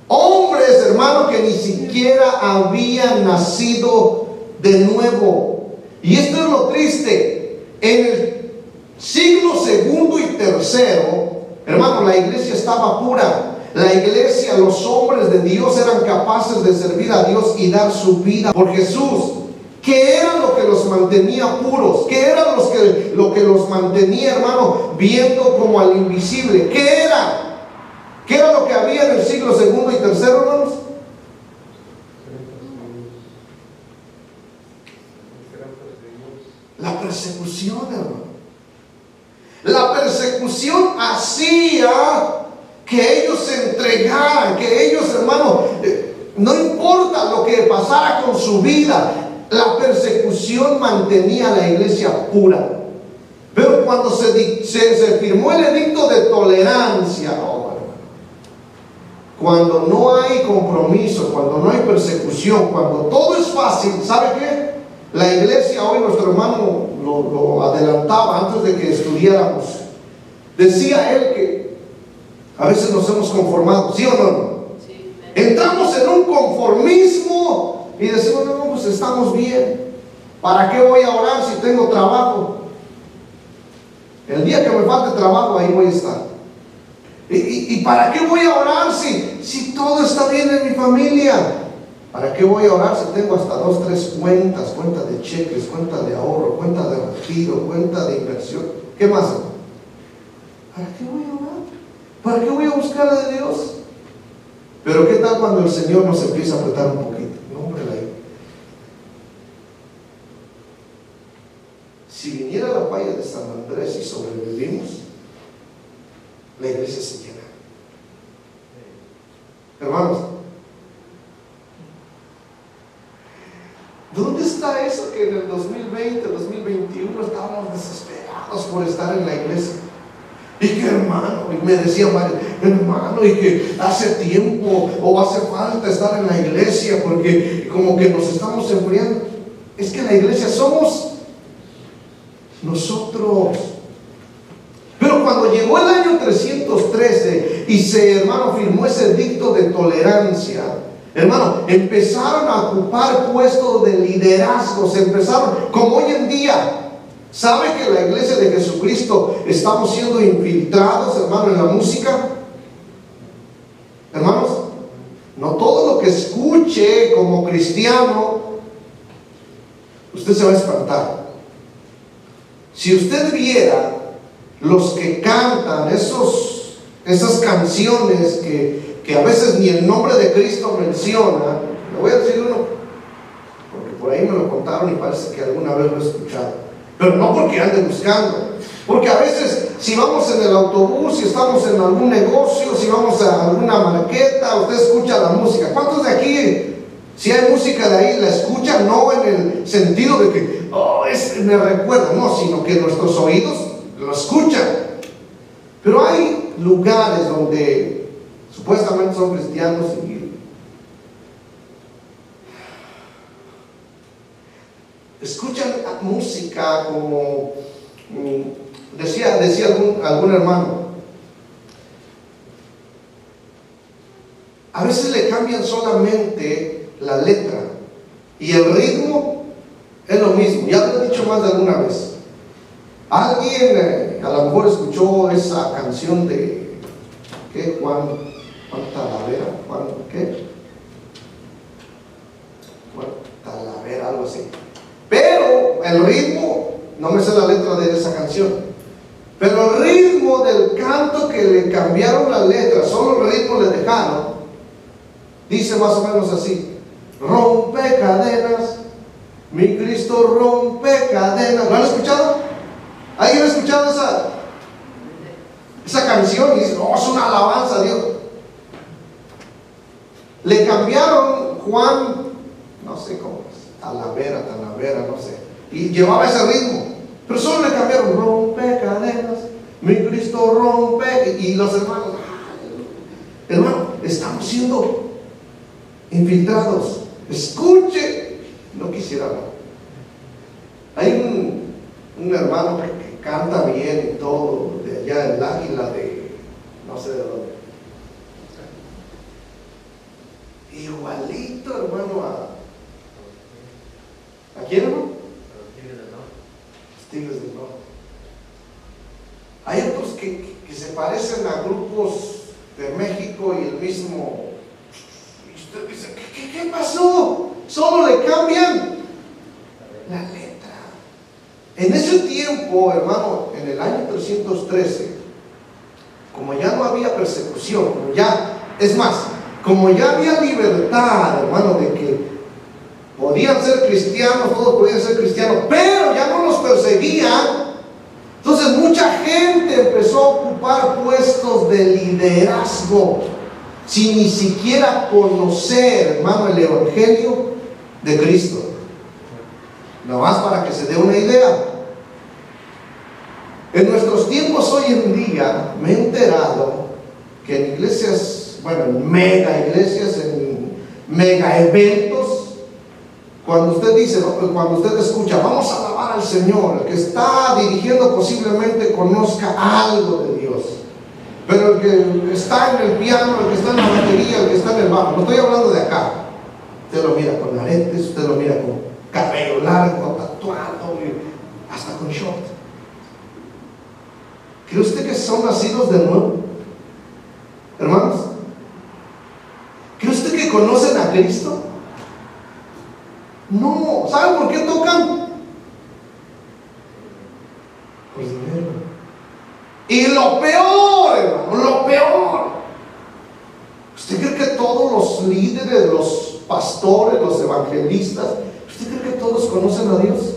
Hombres, hermano, que ni siquiera habían nacido de nuevo. Y esto es lo triste. En el siglo segundo y tercero, hermano, la iglesia estaba pura. La iglesia, los hombres de Dios eran capaces de servir a Dios y dar su vida por Jesús. ¿Qué era lo que los mantenía puros? ¿Qué era lo que los mantenía, hermano, viendo como al invisible? ¿Qué era? ¿Qué era lo que había en el siglo segundo y tercero, hermanos? La persecución, hermano. La persecución hacía que ellos se entregaran, que ellos, hermano, no importa lo que pasara con su vida, la persecución mantenía a la iglesia pura. Pero cuando se firmó el edicto de tolerancia, cuando no hay compromiso, cuando no hay persecución, cuando todo es fácil, ¿sabe qué? La iglesia, hoy nuestro hermano lo adelantaba antes de que estudiáramos, decía él que a veces nos hemos conformado, ¿sí o no? Sí. Entramos en un conformismo y decimos: no, pues estamos bien. ¿Para qué voy a orar si tengo trabajo? El día que me falte trabajo, ahí voy a estar. ¿Y para qué voy a orar si todo está bien en mi familia? ¿Para qué voy a orar si tengo hasta 2, 3 cuentas? Cuenta de cheques, cuenta de ahorro, cuenta de retiro, cuenta de inversión. ¿Qué más? ¿Para qué voy a orar? ¿Para qué voy a buscar a Dios? Pero ¿qué tal cuando el Señor nos empieza a apretar un poquito? No, hombre, si viniera la falla de San Andrés y sobrevivimos, la iglesia se llena. Hermanos, ¿dónde está eso que en el 2020, 2021 estábamos desesperados por estar en la iglesia? Y que, hermano, y me decía Mario, hermano, y que hace tiempo o hace falta estar en la iglesia porque como que nos estamos enfriando. Es que la iglesia somos nosotros. Pero cuando llegó el año 313 y hermano, firmó ese edicto de tolerancia, hermano, empezaron a ocupar puestos de liderazgo. Se empezaron, como hoy en día. ¿Sabe que la iglesia de Jesucristo estamos siendo infiltrados, hermano, en la música? Hermanos, no todo lo que escuche como cristiano, usted se va a espantar. Si usted viera los que cantan esas canciones que a veces ni el nombre de Cristo menciona, le voy a decir uno escucharon y parece que alguna vez lo he escuchado, pero no porque ande buscando, porque a veces si vamos en el autobús, si estamos en algún negocio, si vamos a alguna marqueta, usted escucha la música. ¿Cuántos de aquí, si hay música de ahí, la escuchan? No en el sentido de que me recuerda, no, sino que nuestros oídos lo escuchan. Pero hay lugares donde supuestamente son cristianos y escuchan música como decía algún hermano, a veces le cambian solamente la letra y el ritmo es lo mismo. Ya lo he dicho más de alguna vez. Alguien a lo mejor escuchó esa canción de ¿qué? Juan Talavera, Juan Talavera, algo así. Pero el ritmo, no me sé la letra de esa canción, pero el ritmo del canto que le cambiaron la letra, solo el ritmo le dejaron, dice más o menos así: rompe cadenas, mi Cristo rompe cadenas. ¿Lo han escuchado? ¿Alguien ha escuchado esa canción? Y dice, no, es una alabanza a Dios. Le cambiaron Juan, no sé cómo es, Talavera, no sé, y llevaba ese ritmo, pero solo le cambiaron rompe cadenas, mi Cristo rompe. Y los hermanos, hermano, estamos siendo infiltrados. Escuche, no quisiera hablar. Hay un hermano que canta bien y todo, de allá del Águila, de no sé de dónde, igualito, hermano, ¿a quién, hermano? Los Tigres del Norte. Hay otros que se parecen a grupos de México y el mismo. Y usted dice, ¿qué pasó? Solo le cambian la letra. En ese tiempo, hermano, en el año 313, como ya no había persecución, como ya había libertad, hermano, de que podían ser cristianos, todos podían ser cristianos, pero ya no los perseguían. Entonces mucha gente empezó a ocupar puestos de liderazgo sin ni siquiera conocer, hermano, el evangelio de Cristo. Nada más para que se dé una idea. En nuestros tiempos hoy en día me he enterado que en iglesias, en mega iglesias, en mega eventos, cuando usted dice, cuando usted escucha, vamos a alabar al Señor, el que está dirigiendo posiblemente conozca algo de Dios, pero el que está en el piano, el que está en la batería, el que está en el bajo, no estoy hablando de acá, usted lo mira con aretes, usted lo mira con cabello largo, tatuado, hasta con short. ¿Cree usted que son nacidos de nuevo, hermanos? ¿Cree usted que conocen a Cristo? No. ¿Saben por qué tocan? Por dinero. Y lo peor, hermano, lo peor, ¿usted cree que todos los líderes, los pastores, los evangelistas, usted cree que todos conocen a Dios?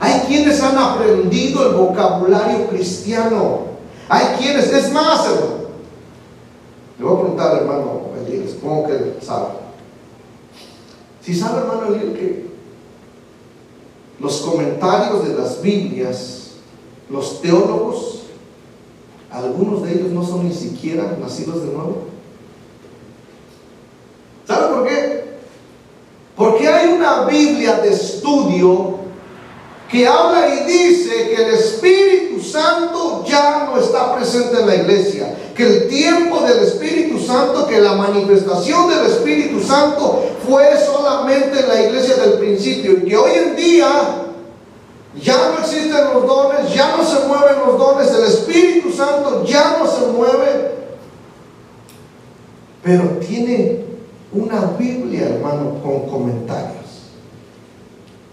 Hay quienes han aprendido el vocabulario cristiano. Hay quienes, es más, hermano, le voy a preguntar al hermano Eliel, supongo que él sabe. Si sabe, hermano Eliel, que los comentarios de las Biblias, los teólogos, algunos de ellos no son ni siquiera nacidos de nuevo. ¿Sabe por qué? Porque hay una Biblia de estudio que habla y dice que el Espíritu Santo ya no está presente en la iglesia, que el tiempo del Espíritu Santo, que la manifestación del Espíritu Santo fue solamente en la iglesia del principio, y que hoy en día ya no existen los dones, ya no se mueven los dones, el Espíritu Santo ya no se mueve, pero tiene una Biblia, hermano, con comentarios.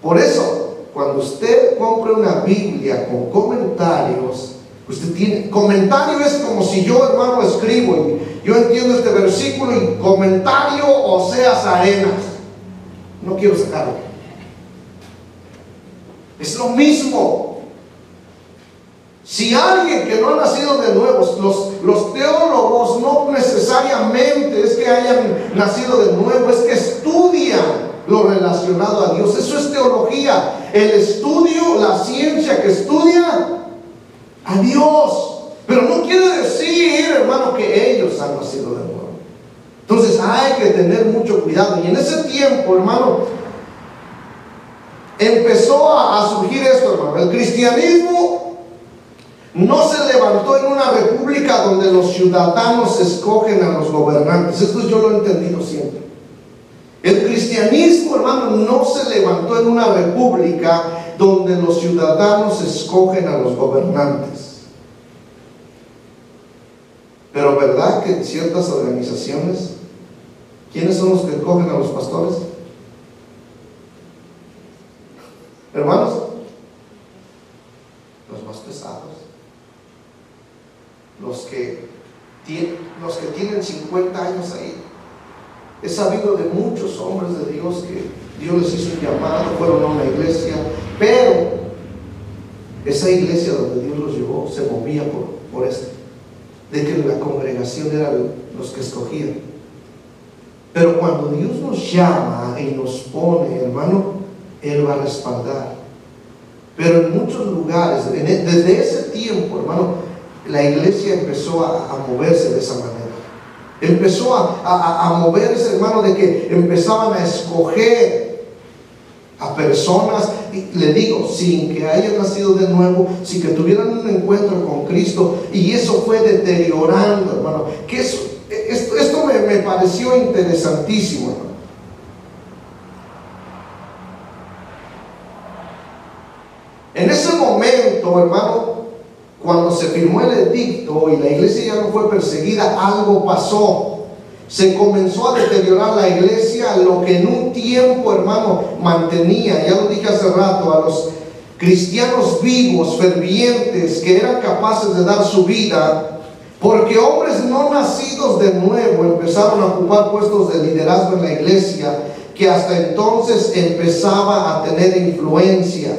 Por eso, cuando usted compre una Biblia con comentarios, usted tiene, comentario es como si yo, hermano, escribo y yo entiendo este versículo y comentario, Oseas Arenas, no quiero sacarlo. Es lo mismo. Si alguien que no ha nacido de nuevo, los teólogos no necesariamente es que hayan nacido de nuevo, es que estudian lo relacionado a Dios. Eso es teología. El estudio, la ciencia que estudia a Dios. Pero no quiere decir, hermano, que ellos han nacido de nuevo. Entonces hay que tener mucho cuidado. Y en ese tiempo, hermano, empezó a surgir esto, hermano. El cristianismo no se levantó en una república donde los ciudadanos escogen a los gobernantes. Esto yo lo he entendido siempre. El cristianismo, hermano, no se levantó en una república donde los ciudadanos escogen a los gobernantes. Pero ¿verdad que en ciertas organizaciones, quiénes son los que escogen a los pastores? Hermanos, los más pesados, los que tienen 50 años ahí. He sabido de muchos hombres de Dios que Dios les hizo un llamado, fueron a una iglesia, pero esa iglesia donde Dios los llevó se movía por esto, de que la congregación era los que escogían. Pero cuando Dios nos llama y nos pone, hermano, Él va a respaldar. Pero en muchos lugares, desde ese tiempo, hermano, la iglesia empezó a moverse de esa manera. Empezó a moverse, hermano, de que empezaban a escoger a personas, y le digo, sin que hayan nacido de nuevo, sin que tuvieran un encuentro con Cristo, y eso fue deteriorando, hermano. Que esto me pareció interesantísimo, hermano. En ese momento, hermano, cuando se firmó el edicto y la iglesia ya no fue perseguida, algo pasó. Se comenzó a deteriorar la iglesia, lo que en un tiempo, hermano, mantenía, ya lo dije hace rato, a los cristianos vivos, fervientes, que eran capaces de dar su vida, porque hombres no nacidos de nuevo empezaron a ocupar puestos de liderazgo en la iglesia, que hasta entonces empezaba a tener influencia.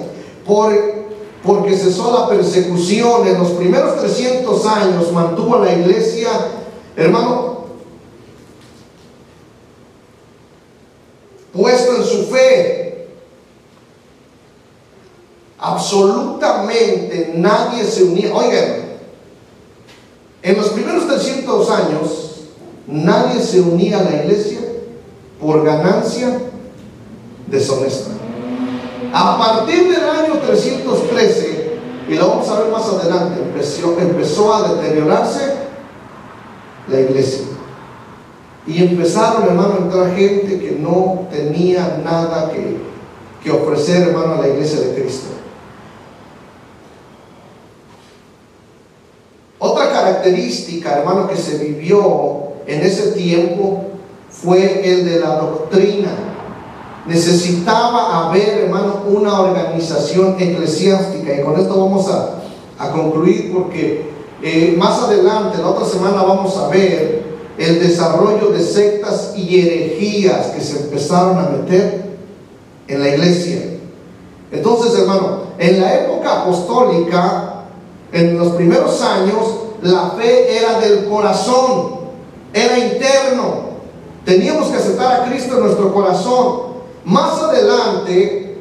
Porque cesó la persecución. En los primeros 300 años mantuvo a la iglesia, hermano, puesto en su fe. Absolutamente nadie se unía. Oigan, en los primeros 300 años nadie se unía a la iglesia por ganancia deshonesta. A partir del año 313, y lo vamos a ver más adelante, empezó a deteriorarse la iglesia. Y empezaron, hermano, a entrar gente que no tenía nada que ofrecer, hermano, a la iglesia de Cristo. Otra característica, hermano, que se vivió en ese tiempo fue el de la doctrina. Necesitaba haber, hermano, una organización eclesiástica. Y con esto vamos a concluir, porque más adelante, la otra semana, vamos a ver el desarrollo de sectas y herejías que se empezaron a meter en la iglesia. Entonces, hermano, en la época apostólica, en los primeros años, la fe era del corazón, era interno. Teníamos que aceptar a Cristo en nuestro corazón. Más adelante,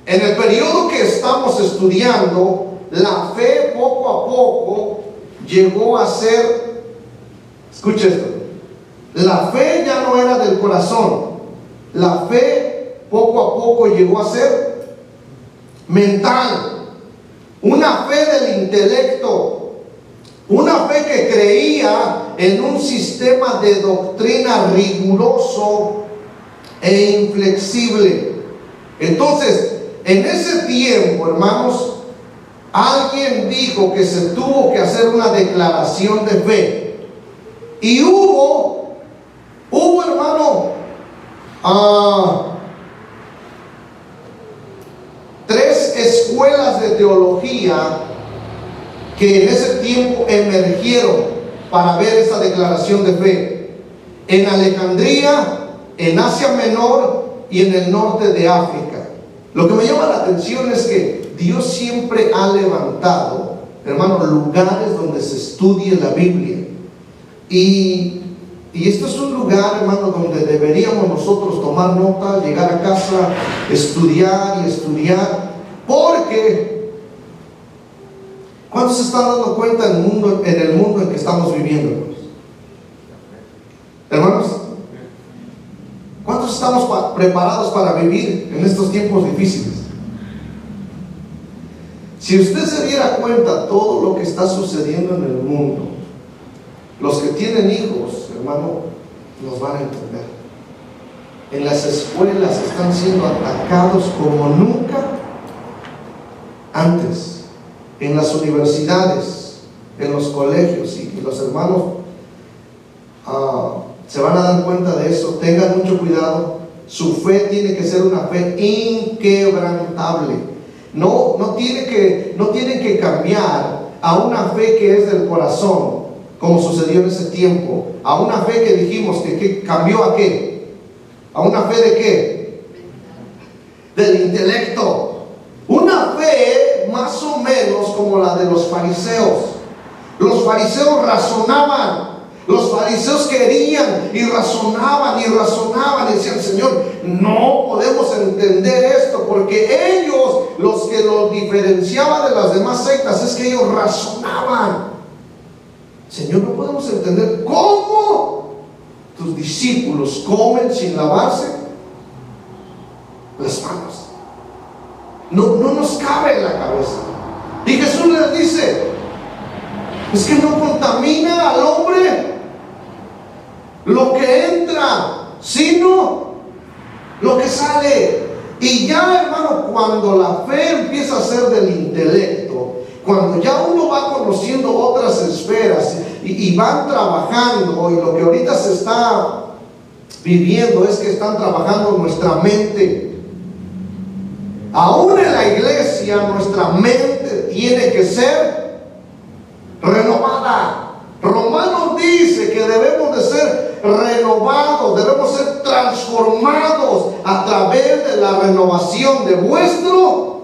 en el periodo que estamos estudiando, la fe poco a poco llegó a ser, escuche esto, la fe ya no era del corazón, la fe poco a poco llegó a ser mental, una fe del intelecto, una fe que creía en un sistema de doctrina riguroso e inflexible. Entonces, en ese tiempo, hermanos, alguien dijo que se tuvo que hacer una declaración de fe. Y hubo, hermano, 3 escuelas de teología que en ese tiempo emergieron para ver esa declaración de fe. En Alejandría, en Asia Menor y en el norte de África. Lo que me llama la atención es que Dios siempre ha levantado, hermanos, lugares donde se estudie la Biblia. Y esto es un lugar, hermano, donde deberíamos nosotros tomar nota, llegar a casa, estudiar y estudiar, porque ¿cuántos se están dando cuenta en el mundo en que estamos viviendo? Hermanos, ¿cuántos estamos preparados para vivir en estos tiempos difíciles? Si usted se diera cuenta todo lo que está sucediendo en el mundo, los que tienen hijos, hermano, nos van a entender. En las escuelas están siendo atacados como nunca antes. En las universidades, en los colegios, y los hermanos se van a dar cuenta de eso. Tengan mucho cuidado. Su fe tiene que ser una fe inquebrantable. No tienen que cambiar a una fe que es del corazón, como sucedió en ese tiempo, a una fe que dijimos que cambió a qué, a una fe de qué, del intelecto, una fe más o menos como la de los fariseos. Los fariseos razonaban, los fariseos querían y razonaban y decían: Señor, no podemos entender esto, porque ellos, los que los diferenciaban de las demás sectas, es que ellos razonaban. Señor, no podemos entender cómo tus discípulos comen sin lavarse las manos. No nos cabe en la cabeza. Y Jesús les dice: es que no contamina al hombre lo que entra, sino lo que sale. Y ya, hermano, cuando la fe empieza a ser del intelecto, cuando ya uno va conociendo otras esferas y van trabajando, y lo que ahorita se está viviendo es que están trabajando nuestra mente. Aún en la iglesia nuestra mente tiene que ser renovada. Romanos dice que debemos de ser renovados, debemos ser transformados a través de la renovación de vuestro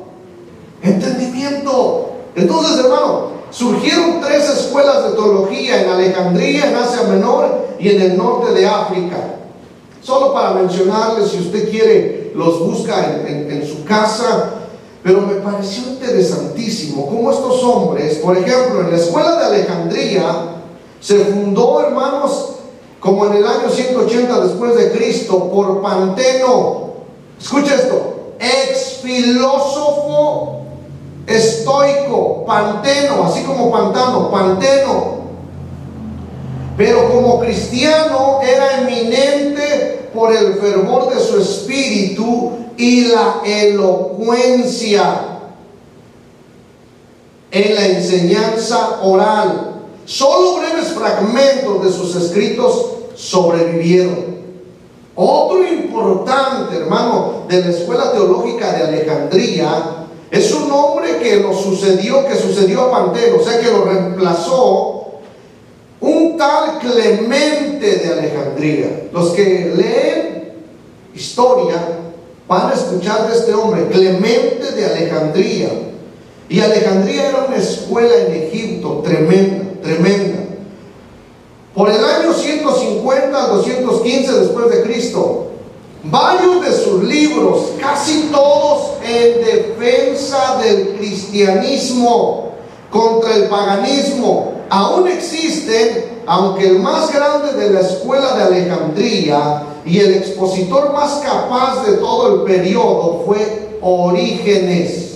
entendimiento. Entonces, hermano, surgieron 3 escuelas de teología en Alejandría, en Asia Menor y en el norte de África. Solo para mencionarles, si usted quiere, los busca en su casa. Pero me pareció interesantísimo cómo estos hombres, por ejemplo, en la escuela de Alejandría, se fundó, hermanos, como en el año 180 después de Cristo, por Panteno. Escucha esto: ex filósofo estoico, Panteno, así como pantano, Panteno. Pero como cristiano era eminente por el fervor de su espíritu y la elocuencia en la enseñanza oral. Solo breves fragmentos de sus escritos sobrevivieron. Otro importante, hermano, de la escuela teológica de Alejandría es un hombre que sucedió a Panteno, o sea que lo reemplazó, un tal Clemente de Alejandría. Los que leen historia van a escuchar de este hombre, Clemente de Alejandría. Y Alejandría era una escuela en Egipto tremenda. Por el año 150 al 215 después de Cristo, varios de sus libros, casi todos en defensa del cristianismo, contra el paganismo, aún existen, aunque el más grande de la escuela de Alejandría y el expositor más capaz de todo el periodo fue Orígenes.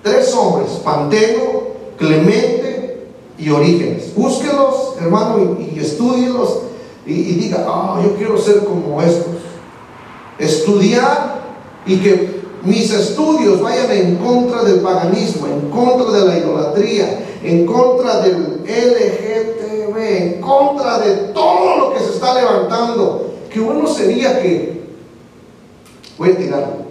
3 hombres: Panteno, Clemente y Orígenes. Búsquenlos, hermano, y estúdienlos y diga: yo quiero ser como estos. Estudiar y que mis estudios vayan en contra del paganismo, en contra de la idolatría, en contra del LGTB, en contra de todo lo que se está levantando. Qué bueno sería que, voy a tirarlo,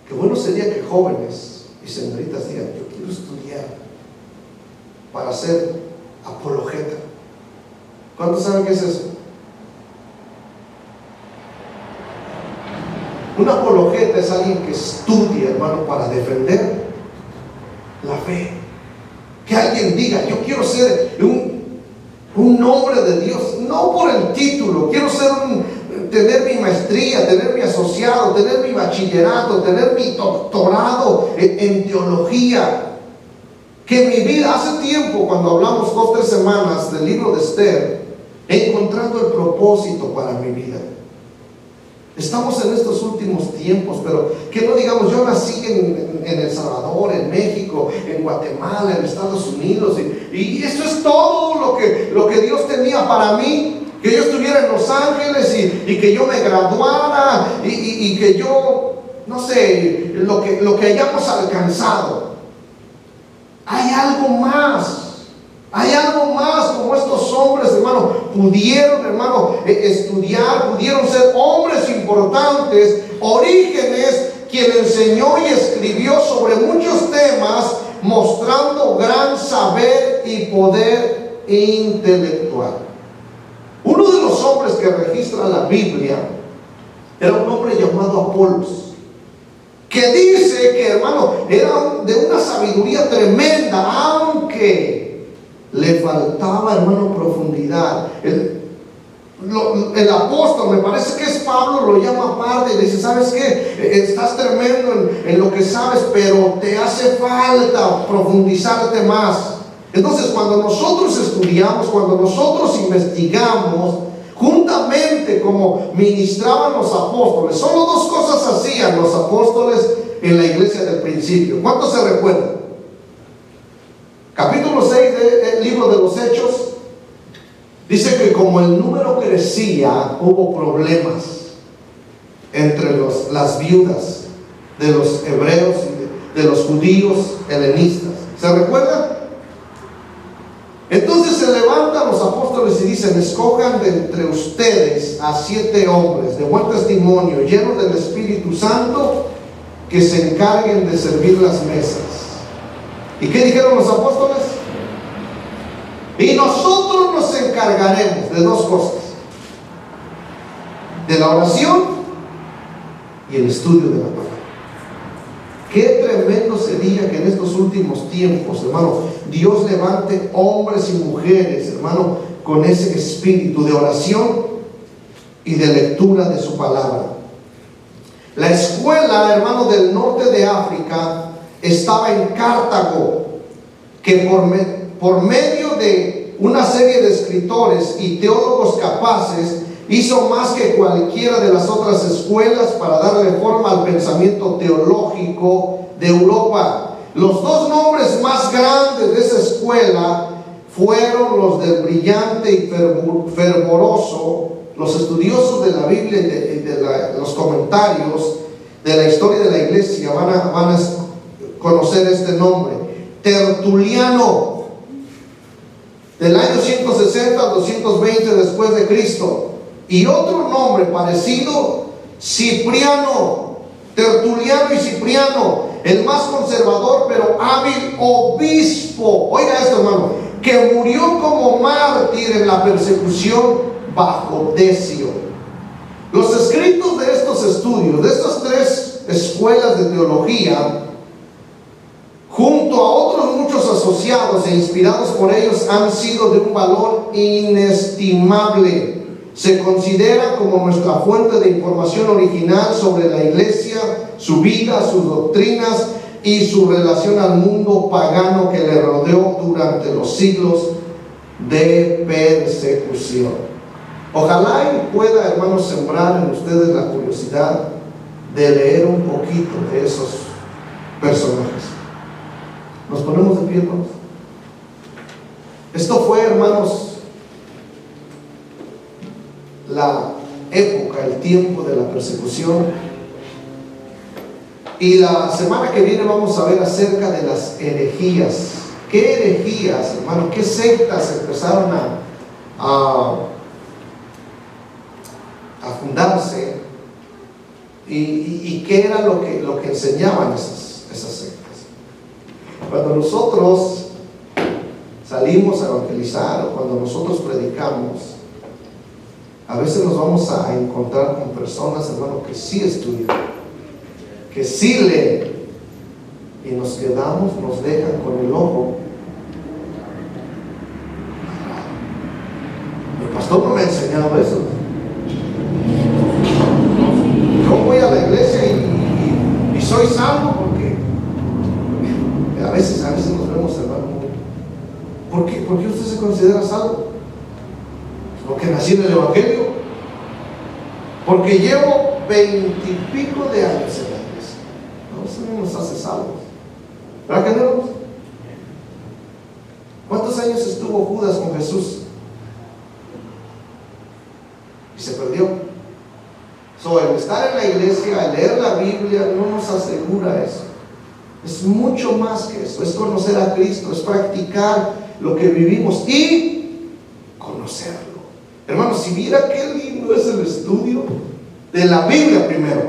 qué bueno sería que jóvenes y señoritas digan: yo quiero estudiar para ser apologeta. ¿Cuántos saben qué es eso? Un apologeta es alguien que estudia, hermano, para defender la fe. Que alguien diga, yo quiero ser un hombre de Dios, no por el título, quiero tener mi maestría, tener mi asociado, tener mi bachillerato, tener mi doctorado en teología. Que mi vida, hace tiempo, cuando hablamos 2 o 3 semanas del libro de Esther, he encontrado el propósito para mi vida. Estamos en estos últimos tiempos, pero que no digamos, yo nací en El Salvador, en México, en Guatemala, en Estados Unidos, y eso es todo lo que Dios tenía para mí. Que yo estuviera en Los Ángeles y que yo me graduara y que yo, no sé, lo que hayamos alcanzado. Hay algo más. Hay algo más, como estos hombres, hermano, pudieron, hermano, estudiar, pudieron ser hombres importantes. Orígenes, quien enseñó y escribió sobre muchos temas, mostrando gran saber y poder intelectual. Uno de los hombres que registra la Biblia era un hombre llamado Apolos, que dice que, hermano, era de una sabiduría tremenda, aunque le faltaba, hermano, profundidad. El apóstol, me parece que es Pablo, lo llama aparte y le dice, ¿sabes qué? Estás tremendo en lo que sabes, pero te hace falta profundizarte más. Entonces, cuando nosotros estudiamos, cuando nosotros investigamos, juntamente como ministraban los apóstoles, solo 2 cosas hacían los apóstoles en la iglesia del principio. ¿Cuántos se recuerdan? Capítulo 6 del libro de los Hechos dice que como el número crecía, hubo problemas entre las viudas de los hebreos y de los judíos helenistas. ¿Se recuerdan? Entonces se levantan los apóstoles y dicen, escojan de entre ustedes a 7 hombres de buen testimonio, llenos del Espíritu Santo, que se encarguen de servir las mesas. ¿Y qué dijeron los apóstoles? Y nosotros nos encargaremos de 2 cosas: de la oración y el estudio de la palabra. Qué tremendo sería que en estos últimos tiempos, hermano, Dios levante hombres y mujeres, hermano, con ese espíritu de oración y de lectura de su palabra. La escuela, hermano, del norte de África estaba en Cartago, que por medio de una serie de escritores y teólogos capaces, hizo más que cualquiera de las otras escuelas para darle forma al pensamiento teológico de Europa. Los 2 nombres más grandes de esa escuela fueron los del brillante y fervoroso. Los estudiosos de la Biblia y de los comentarios de la historia de la iglesia van a conocer este nombre: Tertuliano, del año 160 al 220 después de Cristo. Y otro nombre parecido, Cipriano. Tertuliano y Cipriano, el más conservador pero hábil obispo. Oiga esto, hermano, que murió como mártir en la persecución bajo Decio. Los escritos de estos estudios, de estas 3 escuelas de teología, junto a otros muchos asociados e inspirados por ellos, han sido de un valor inestimable. Se considera como nuestra fuente de información original sobre la iglesia, su vida, sus doctrinas y su relación al mundo pagano que le rodeó durante los siglos de persecución. Ojalá y pueda, hermanos, sembrar en ustedes la curiosidad de leer un poquito de esos personajes. Nos ponemos de pie, hermanos. Esto fue, hermanos, la época, el tiempo de la persecución. Y la semana que viene vamos a ver acerca de las herejías. ¿Qué herejías, hermano? ¿Qué sectas empezaron a fundarse? ¿Y qué era lo que enseñaban esas sectas? Cuando nosotros salimos a evangelizar o cuando nosotros predicamos, A veces nos vamos a encontrar con personas, hermano, que sí estudian, que sí leen, y nos quedamos, nos dejan con el ojo. El pastor no me ha enseñado eso. Yo voy a la iglesia y soy salvo porque a veces nos vemos, hermano. ¿Por qué usted se considera salvo? Porque nací en el Evangelio, porque llevo 20 y pico de años en la iglesia. No, eso no nos hace salvos, ¿verdad que no? ¿Cuántos años estuvo Judas con Jesús? Y se perdió. El estar en la iglesia, el leer la Biblia, no nos asegura eso. Es mucho más que eso. Es conocer a Cristo, es practicar lo que vivimos y conocerlo. Hermanos, si viera qué lindo es el estudio de la Biblia primero.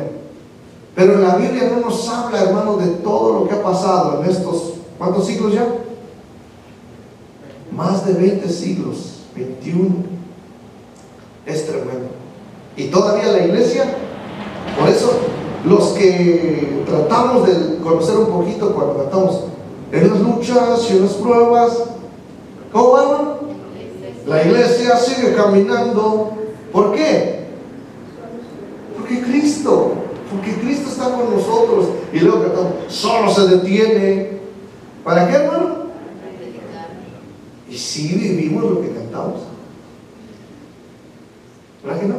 Pero en la Biblia no nos habla, hermano, de todo lo que ha pasado en estos, ¿cuántos siglos ya? Más de 20 siglos, 21. Es tremendo. Y todavía la iglesia, por eso los que tratamos de conocer un poquito cuando tratamos en las luchas y en las pruebas, ¿cómo van? La iglesia sigue caminando. ¿Por qué? Porque Cristo está con nosotros. Y luego cantamos, solo se detiene. ¿Para qué, hermano? Y si vivimos lo que cantamos. ¿Verdad que no?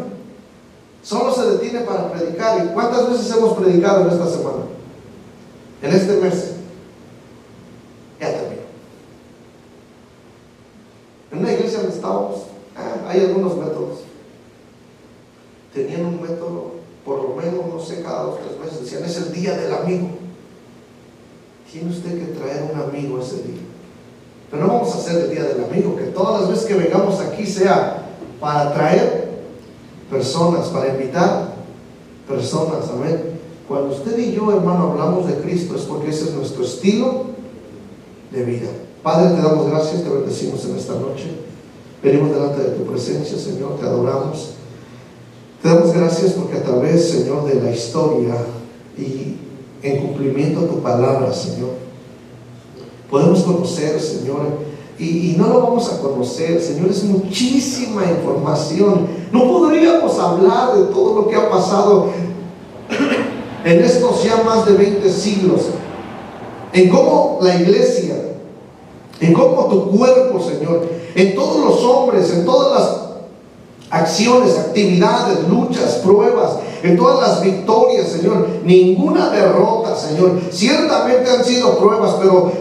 Solo se detiene para predicar. ¿Y cuántas veces hemos predicado en esta semana? En este mes. Ya terminó. En una iglesia donde estábamos, hay algunos métodos. Tenían un método, por lo menos, no sé, cada 2 o 3 meses. Decían, es el día del amigo. Tiene usted que traer un amigo ese día. Pero no vamos a hacer el día del amigo, que todas las veces que vengamos aquí sea para traer personas, para invitar personas, amén. Cuando usted y yo, hermano, hablamos de Cristo, es porque ese es nuestro estilo de vida. Padre, te damos gracias, te bendecimos en esta noche. Venimos delante de tu presencia, Señor, te adoramos. Te damos gracias porque a través, Señor, de la historia y en cumplimiento a tu palabra, Señor, podemos conocer, Señor, y no lo vamos a conocer, Señor, es muchísima información. No podríamos hablar de todo lo que ha pasado en estos ya más de 20 siglos, en cómo la iglesia, en cómo tu cuerpo, Señor, en todos los hombres, en todas las acciones, actividades, luchas, pruebas, en todas las victorias, Señor, ninguna derrota, Señor. Ciertamente han sido pruebas, pero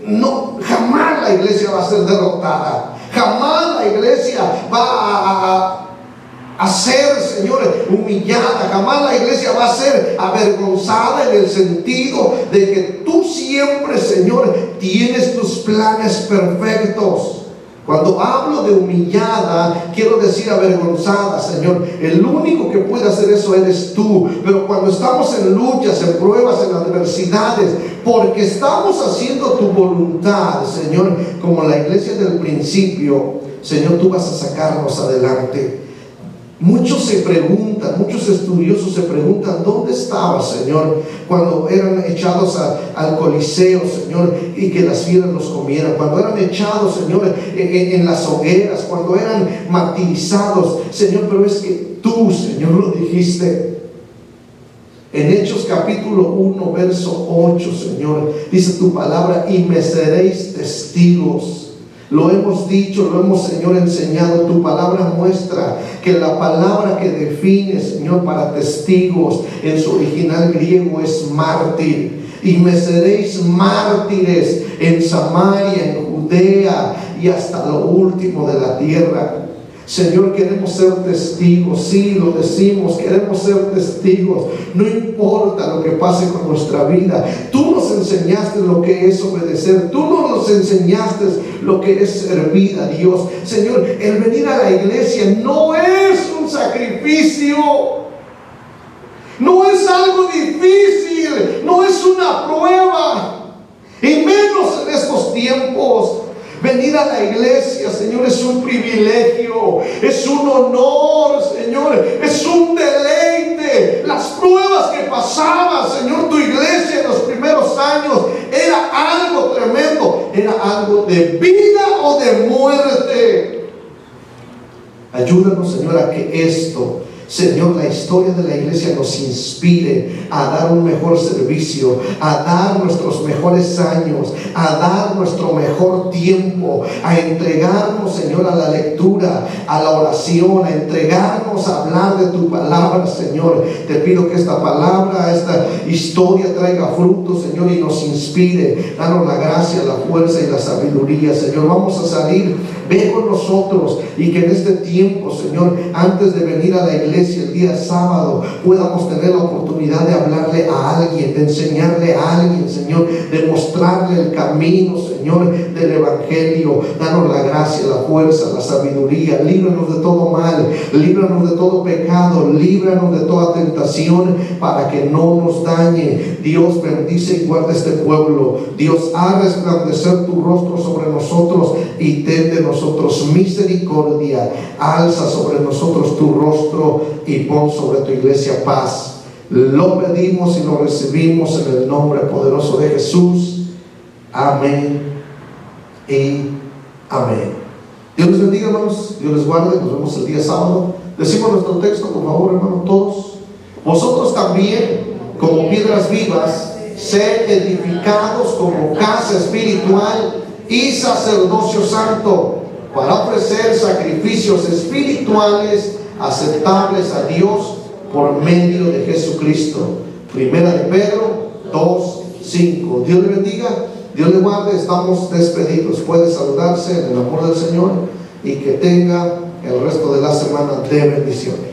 no, jamás la iglesia va a ser derrotada. Jamás la iglesia va a ser, Señor, humillada. Jamás la iglesia va a ser avergonzada, en el sentido de que tú siempre, Señor, tienes tus planes perfectos. Cuando hablo de humillada, quiero decir avergonzada, Señor. El único que puede hacer eso eres tú. Pero cuando estamos en luchas, en pruebas, en adversidades, porque estamos haciendo tu voluntad, Señor, como la iglesia del principio, Señor, tú vas a sacarnos adelante. Muchos se preguntan, muchos estudiosos se preguntan, ¿dónde estaba, Señor, cuando eran echados al Coliseo, Señor, y que las fieras los comieran? Cuando eran echados, Señor, en las hogueras, cuando eran martirizados, Señor, pero es que tú, Señor, lo dijiste. En Hechos capítulo 1, verso 8, Señor, dice tu palabra, y me seréis testigos. Lo hemos dicho, lo hemos, Señor, enseñado. Tu palabra muestra que la palabra que define, Señor, para testigos en su original griego es mártir. Y me seréis mártires en Samaria, en Judea y hasta lo último de la tierra. Señor, queremos ser testigos. Sí, lo decimos, queremos ser testigos. No importa lo que pase con nuestra vida. Tú nos enseñaste lo que es obedecer. Tú nos enseñaste lo que es servir a Dios. Señor, el venir a la iglesia no es un sacrificio. No es algo difícil. No es una prueba. Y menos en estos tiempos. Venir a la iglesia, Señor, es un privilegio, es un honor, pasaba, Señor, tu iglesia en los primeros años era algo tremendo, era algo de vida o de muerte. Ayúdanos, Señor, a que esto, Señor, la historia de la iglesia nos inspire a dar un mejor servicio, a dar nuestros mejores años, a dar nuestro mejor tiempo, a entregarnos, Señor, a la lectura, a la oración, a entregarnos a hablar de tu palabra, Señor. Te pido que esta palabra, esta historia traiga fruto, Señor, y nos inspire. Danos la gracia, la fuerza y la sabiduría, Señor. Vamos a salir, ve con nosotros, y que en este tiempo, Señor, antes de venir a la iglesia el día sábado, podamos tener la oportunidad de hablarle a alguien, de enseñarle a alguien, Señor, de mostrarle el camino, Señor, del evangelio. Danos la gracia, la fuerza, la sabiduría. Líbranos de todo mal, líbranos de todo pecado, líbranos de toda tentación, para que no nos dañe. Dios, bendice y guarda este pueblo. Dios, haz resplandecer tu rostro sobre nosotros y ten de nosotros misericordia. Alza sobre nosotros tu rostro y pon sobre tu iglesia paz. Lo pedimos y lo recibimos en el nombre poderoso de Jesús. Amén y amén. Dios les bendiga, hermanos. Dios les guarde. Nos vemos el día sábado. Decimos nuestro texto, por favor, hermanos, todos. Vosotros también, como piedras vivas, sed edificados como casa espiritual y sacerdocio santo, para ofrecer sacrificios espirituales aceptables a Dios por medio de Jesucristo. Primera de Pedro 2:5. Dios le bendiga, Dios le guarde. Estamos despedidos. Puede saludarse en el amor del Señor y que tenga el resto de la semana de bendiciones.